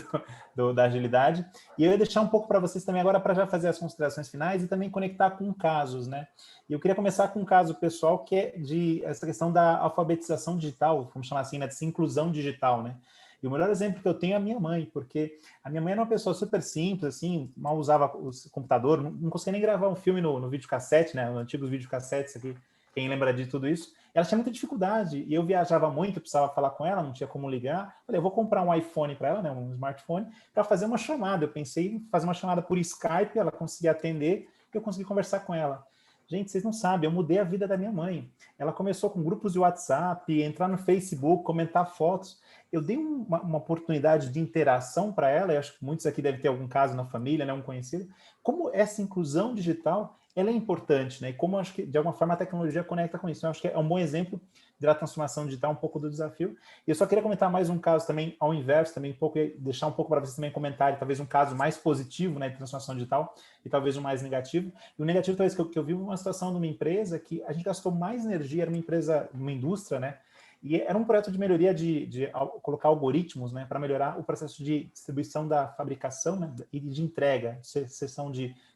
da agilidade. E eu ia deixar um pouco para vocês também agora, para já fazer as considerações finais e também conectar com casos, né? E eu queria começar com um caso pessoal, que é de essa questão da alfabetização digital, vamos chamar assim, né? Dessa inclusão digital, né? E o melhor exemplo que eu tenho é a minha mãe, porque a minha mãe era uma pessoa super simples, assim, mal usava o computador, não conseguia nem gravar um filme no videocassete, né, os antigos videocassetes aqui, quem lembra de tudo isso. Ela tinha muita dificuldade, e eu viajava muito, precisava falar com ela, não tinha como ligar. Falei, eu vou comprar um iPhone para ela, né, um smartphone, para fazer uma chamada. Eu pensei em fazer uma chamada por Skype, ela conseguia atender, e eu consegui conversar com ela. Gente, vocês não sabem, eu mudei a vida da minha mãe. Ela começou com grupos de WhatsApp, entrar no Facebook, comentar fotos. Eu dei uma oportunidade de interação para ela, e acho que muitos aqui devem ter algum caso na família, né, um conhecido. Como essa inclusão digital, ela é importante, né? E como eu acho que, de alguma forma, a tecnologia conecta com isso. Então, eu acho que é um bom exemplo da transformação digital, um pouco do desafio. E eu só queria comentar mais um caso também, ao inverso, também um pouco, deixar um pouco para vocês também comentarem, talvez um caso mais positivo, né, de transformação digital, e talvez um mais negativo. E o negativo, talvez, que eu vi uma situação numa empresa que a gente gastou mais energia, era uma empresa, uma indústria, né? E era um projeto de melhoria de colocar algoritmos, né, para melhorar o processo de distribuição da fabricação, né, e de entrega.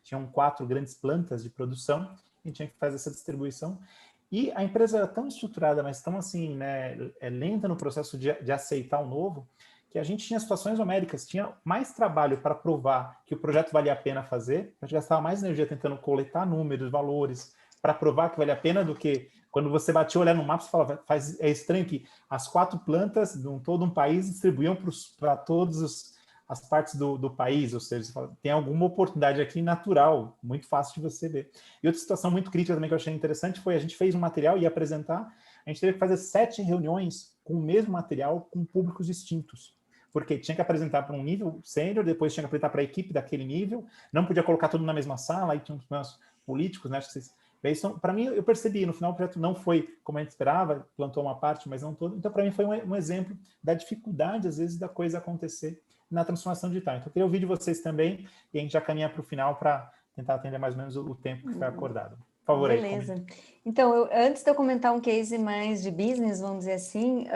Tinham 4 grandes plantas de produção e tinha que fazer essa distribuição. E a empresa era tão estruturada, mas tão assim, né, lenta no processo de aceitar o novo, que a gente tinha situações homéricas, tinha mais trabalho para provar que o projeto valia a pena fazer, a gente gastava mais energia tentando coletar números, valores, para provar que valia a pena do que quando você batia o olhar no mapa, você falava, é estranho que as 4 plantas de todo um país distribuíam para todas as partes do país, ou seja, tem alguma oportunidade aqui natural, muito fácil de você ver. E outra situação muito crítica também que eu achei interessante foi a gente fez um material e ia apresentar, a gente teve que fazer 7 reuniões com o mesmo material com públicos distintos, porque tinha que apresentar para um nível sênior, depois tinha que apresentar para a equipe daquele nível, não podia colocar tudo na mesma sala, aí tinha uns problemas políticos, né, acho que vocês... Então, para mim, eu percebi, no final o projeto não foi como a gente esperava, plantou uma parte, mas não todo. Então, para mim, foi um exemplo da dificuldade, às vezes, da coisa acontecer na transformação digital. Então, eu queria ouvir de vocês também, e a gente já caminha para o final para tentar atender mais ou menos o tempo que foi acordado. Por favor, beleza. aí. Então, antes de eu comentar um case mais de business, vamos dizer assim,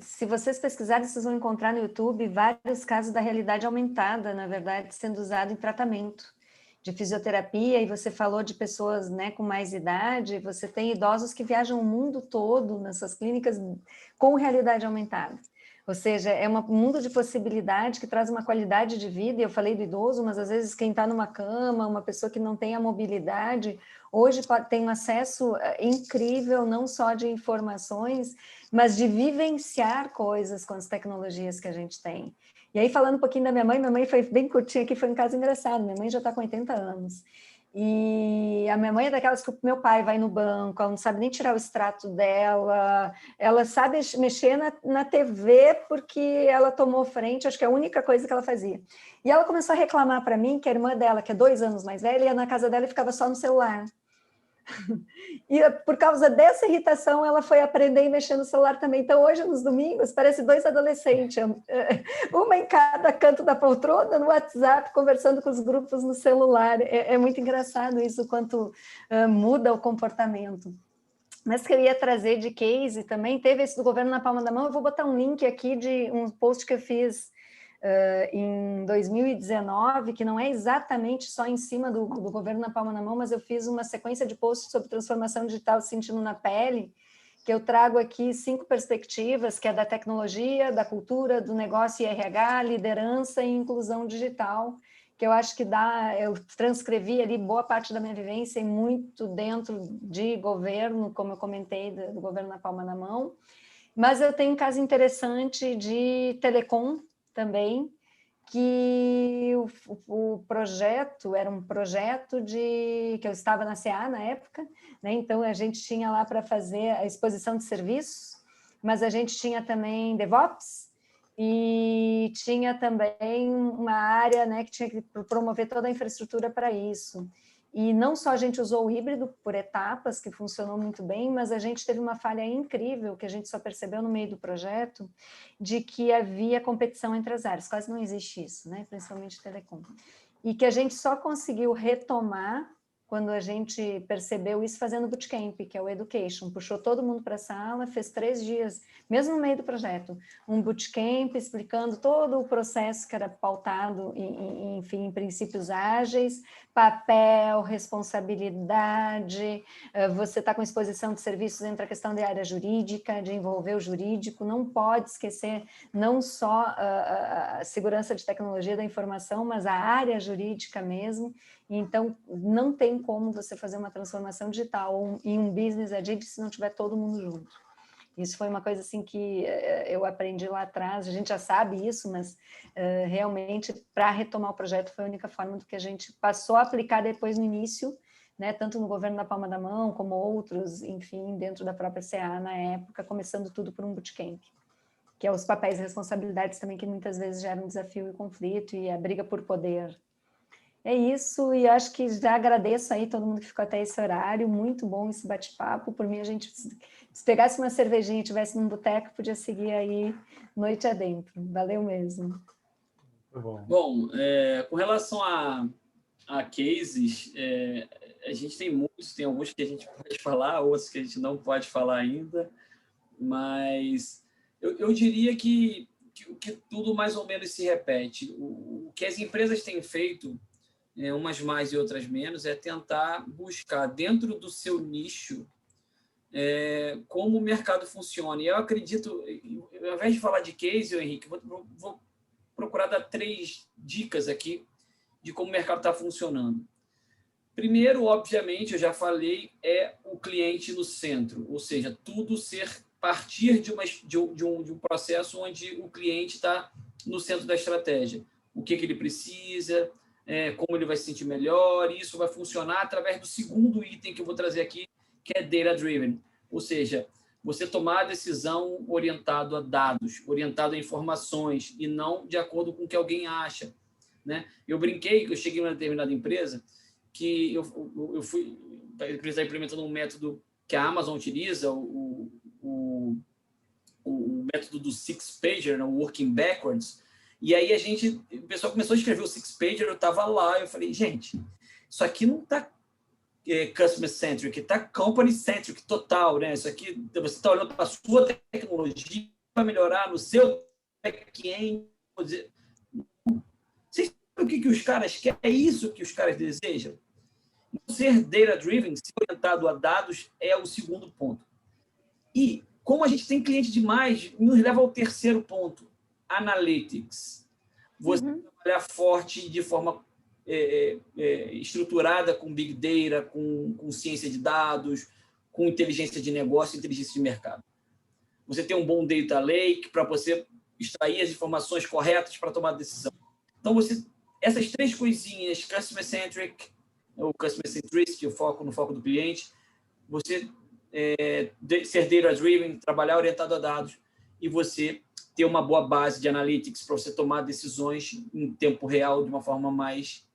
se vocês pesquisarem, vocês vão encontrar no YouTube vários casos da realidade aumentada, na verdade, sendo usado em tratamento de fisioterapia, e você falou de pessoas, né, com mais idade, você tem idosos que viajam o mundo todo nessas clínicas com realidade aumentada. Ou seja, é um mundo de possibilidade que traz uma qualidade de vida, e eu falei do idoso, mas às vezes quem está numa cama, uma pessoa que não tem a mobilidade, hoje tem um acesso incrível, não só de informações, mas de vivenciar coisas com as tecnologias que a gente tem. E aí, falando um pouquinho da minha mãe foi bem curtinha aqui, foi um caso engraçado. Minha mãe já está com 80 anos. E a minha mãe é daquelas que o meu pai vai no banco, ela não sabe nem tirar o extrato dela, ela sabe mexer na TV porque ela tomou frente, acho que é a única coisa que ela fazia. E ela começou a reclamar para mim que a irmã dela, que é 2 anos mais velha, ia na casa dela e ficava só no celular. E por causa dessa irritação, ela foi aprender a mexer no celular também. Então, hoje, nos domingos, parece 2 adolescentes, uma em cada canto da poltrona, no WhatsApp, conversando com os grupos no celular. É muito engraçado isso, quanto muda o comportamento. Mas queria trazer de case também, teve esse do governo na palma da mão, eu vou botar um link aqui de um post que eu fiz em 2019, que não é exatamente só em cima do governo na palma da mão, mas eu fiz uma sequência de posts sobre transformação digital sentindo na pele, que eu trago aqui 5 perspectivas, que é da tecnologia, da cultura, do negócio e RH, liderança e inclusão digital, que eu acho que eu transcrevi ali boa parte da minha vivência e muito dentro de governo, como eu comentei, do governo na palma da mão. Mas eu tenho um caso interessante de telecom também, que o projeto era um projeto que eu estava na CA na época, né? Então a gente tinha lá para fazer a exposição de serviços, mas a gente tinha também DevOps, e tinha também uma área, né, que tinha que promover toda a infraestrutura para isso. E não só a gente usou o híbrido por etapas, que funcionou muito bem, mas a gente teve uma falha incrível, que a gente só percebeu no meio do projeto, de que havia competição entre as áreas. Quase não existe isso, né? Principalmente telecom. E que a gente só conseguiu retomar quando a gente percebeu isso fazendo bootcamp, que é o Education. Puxou todo mundo para a sala, fez 3 dias, mesmo no meio do projeto, um bootcamp explicando todo o processo que era pautado enfim, em princípios ágeis, papel, responsabilidade, você está com exposição de serviços, entra a questão da área jurídica, de envolver o jurídico, não pode esquecer não só a segurança de tecnologia da informação, mas a área jurídica mesmo. Então, não tem como você fazer uma transformação digital em um business agile se não tiver todo mundo junto. Isso foi uma coisa assim que eu aprendi lá atrás, a gente já sabe isso, mas realmente, para retomar o projeto, foi a única forma do que a gente passou a aplicar depois no início, né, tanto no governo da palma da mão, como outros, enfim, dentro da própria CA na época, começando tudo por um bootcamp, que é os papéis e responsabilidades também, que muitas vezes geram desafio e conflito, e a briga por poder. É isso, e acho que já agradeço aí todo mundo que ficou até esse horário, muito bom esse bate-papo. Por mim, a gente, se pegasse uma cervejinha e estivesse num boteco, podia seguir aí noite adentro. Valeu mesmo. Muito bom. Bom, com relação a cases, a gente tem muitos, tem alguns que a gente pode falar, outros que a gente não pode falar ainda, mas eu diria que tudo mais ou menos se repete. O que as empresas têm feito, umas mais e outras menos, é tentar buscar dentro do seu nicho como o mercado funciona. E eu acredito, ao invés de falar de case, Henrique, vou procurar dar 3 dicas aqui de como o mercado está funcionando. Primeiro, obviamente, eu já falei, é o cliente no centro, ou seja, tudo partir de um processo onde o cliente está no centro da estratégia. O que ele precisa, como ele vai se sentir melhor, e isso vai funcionar através do segundo item que eu vou trazer aqui, que é data-driven, ou seja, você tomar a decisão orientado a dados, orientado a informações, e não de acordo com o que alguém acha. Né? Eu brinquei que eu cheguei em uma determinada empresa que a empresa está implementando um método que a Amazon utiliza, o método do six-pager, né? O working backwards, e aí o pessoal começou a escrever o six-pager, eu estava lá, eu falei, gente, isso aqui não está customer-centric, está company-centric total, né? Isso aqui, você está olhando para a sua tecnologia para melhorar no seu back-end. Vocês sabem o que os caras querem? É isso que os caras desejam? Ser data-driven, ser orientado a dados, é o segundo ponto. E, como a gente tem cliente demais, nos leva ao terceiro ponto, analytics. Você trabalhar forte de forma estruturada com Big Data, com ciência de dados, com inteligência de negócio e inteligência de mercado. Você tem um bom data lake para você extrair as informações corretas para tomar decisão. Então, essas 3 coisinhas, customer-centric, o customer centricity, o foco no foco do cliente, você ser data-driven, trabalhar orientado a dados, e você ter uma boa base de analytics para você tomar decisões em tempo real de uma forma mais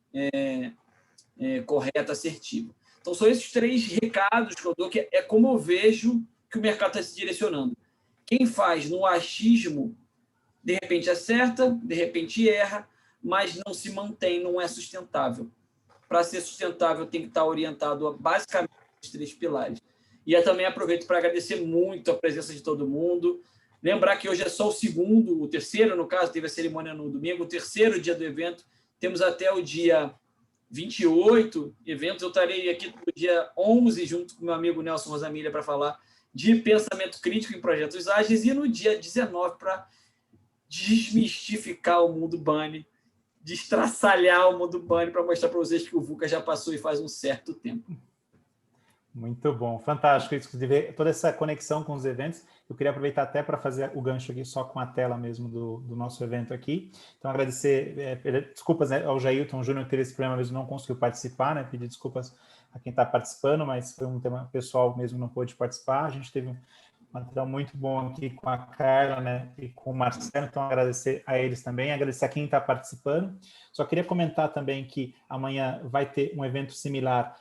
correta, assertiva. Então, são esses 3 recados que eu dou, que é como eu vejo que o mercado está se direcionando. Quem faz no achismo, de repente acerta, de repente erra, mas não se mantém, não é sustentável. Para ser sustentável, tem que estar orientado a basicamente os 3 pilares. E eu também aproveito para agradecer muito a presença de todo mundo. Lembrar que hoje é só o terceiro, no caso, teve a cerimônia no domingo, o terceiro dia do evento. Temos até o dia 28 eventos. Eu estarei aqui no dia 11, junto com meu amigo Nelson Rosamilha, para falar de pensamento crítico em projetos ágeis, e no dia 19 para desmistificar o mundo Bunny, destraçalhar o mundo Bunny, para mostrar para vocês que o VUCA já passou e faz um certo tempo. Muito bom, fantástico isso de ver toda essa conexão com os eventos. Eu queria aproveitar até para fazer o gancho aqui só com a tela mesmo do nosso evento aqui. Então, agradecer, desculpas, né, ao Jailton Júnior, que teve esse problema mesmo, não conseguiu participar, né? Pedir desculpas a quem está participando, mas foi um tema pessoal mesmo, não pôde participar. A gente teve um material muito bom aqui com a Carla, né, e com o Marcelo, então agradecer a eles também, agradecer a quem está participando. Só queria comentar também que amanhã vai ter um evento similar,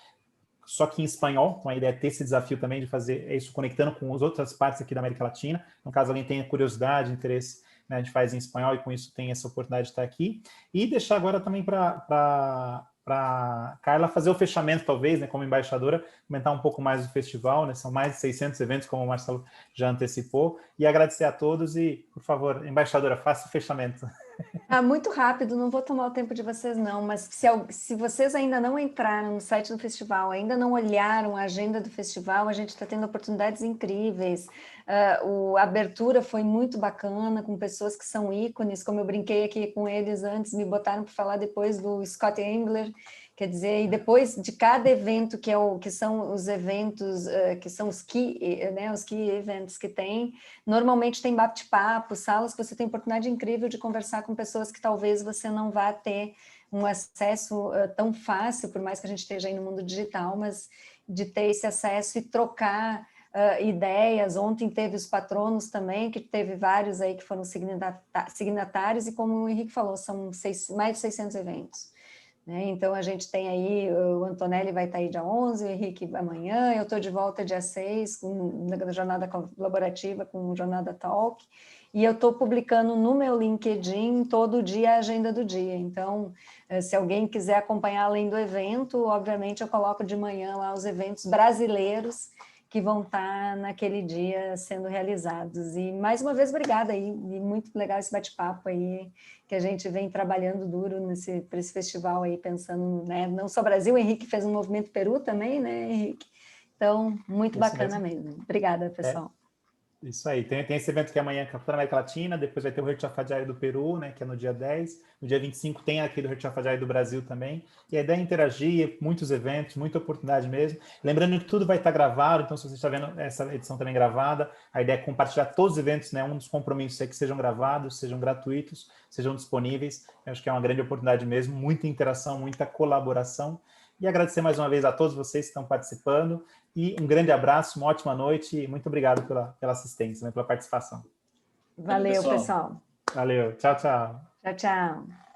só que em espanhol, então a ideia é ter esse desafio também de fazer isso conectando com as outras partes aqui da América Latina. No caso, alguém tenha curiosidade, interesse, né, a gente faz em espanhol e com isso tem essa oportunidade de estar aqui. E deixar agora também para Carla fazer o fechamento, talvez, né, como embaixadora, comentar um pouco mais do festival, né, são mais de 600 eventos, como o Marcelo já antecipou, e agradecer a todos e, por favor, embaixadora, faça o fechamento. Muito rápido, não vou tomar o tempo de vocês não, mas se vocês ainda não entraram no site do festival, ainda não olharam a agenda do festival, a gente está tendo oportunidades incríveis. A abertura foi muito bacana, com pessoas que são ícones, como eu brinquei aqui com eles antes, me botaram para falar depois do Scott Engler. Quer dizer, e depois de cada evento, que são os eventos, que são os key events que tem, normalmente tem bate-papo, salas que você tem oportunidade incrível de conversar com pessoas que talvez você não vá ter um acesso tão fácil, por mais que a gente esteja aí no mundo digital, mas de ter esse acesso e trocar ideias. Ontem teve os patronos também, que teve vários aí que foram signatários, e como o Henrique falou, são mais de 600 eventos. né? Então, a gente tem aí, o Antonelli vai estar aí dia 11, o Henrique amanhã, eu estou de volta dia 6, na jornada colaborativa com o Jornada Talk, e eu estou publicando no meu LinkedIn todo dia a agenda do dia. Então, se alguém quiser acompanhar além do evento, obviamente eu coloco de manhã lá os eventos brasileiros que vão estar naquele dia sendo realizados. E, mais uma vez, obrigada aí, e muito legal esse bate-papo aí, que a gente vem trabalhando duro para esse festival aí, pensando, né, não só Brasil, o Henrique fez um movimento Peru também, né, Henrique? Então, muito bacana mesmo. Obrigada, pessoal. Isso aí, tem esse evento que é amanhã na América Latina, depois vai ter o Rei Chafariari do Peru, né, que é no dia 10, no dia 25 tem aqui do Rei Chafariari do Brasil também, e a ideia é interagir, muitos eventos, muita oportunidade mesmo, lembrando que tudo vai estar gravado, então se você está vendo essa edição também gravada, a ideia é compartilhar todos os eventos, né, um dos compromissos é que sejam gravados, sejam gratuitos, sejam disponíveis, eu acho que é uma grande oportunidade mesmo, muita interação, muita colaboração, e agradecer mais uma vez a todos vocês que estão participando, e um grande abraço, uma ótima noite e muito obrigado pela assistência, né, pela participação. Valeu, pessoal. Valeu. Tchau, tchau. Tchau, tchau.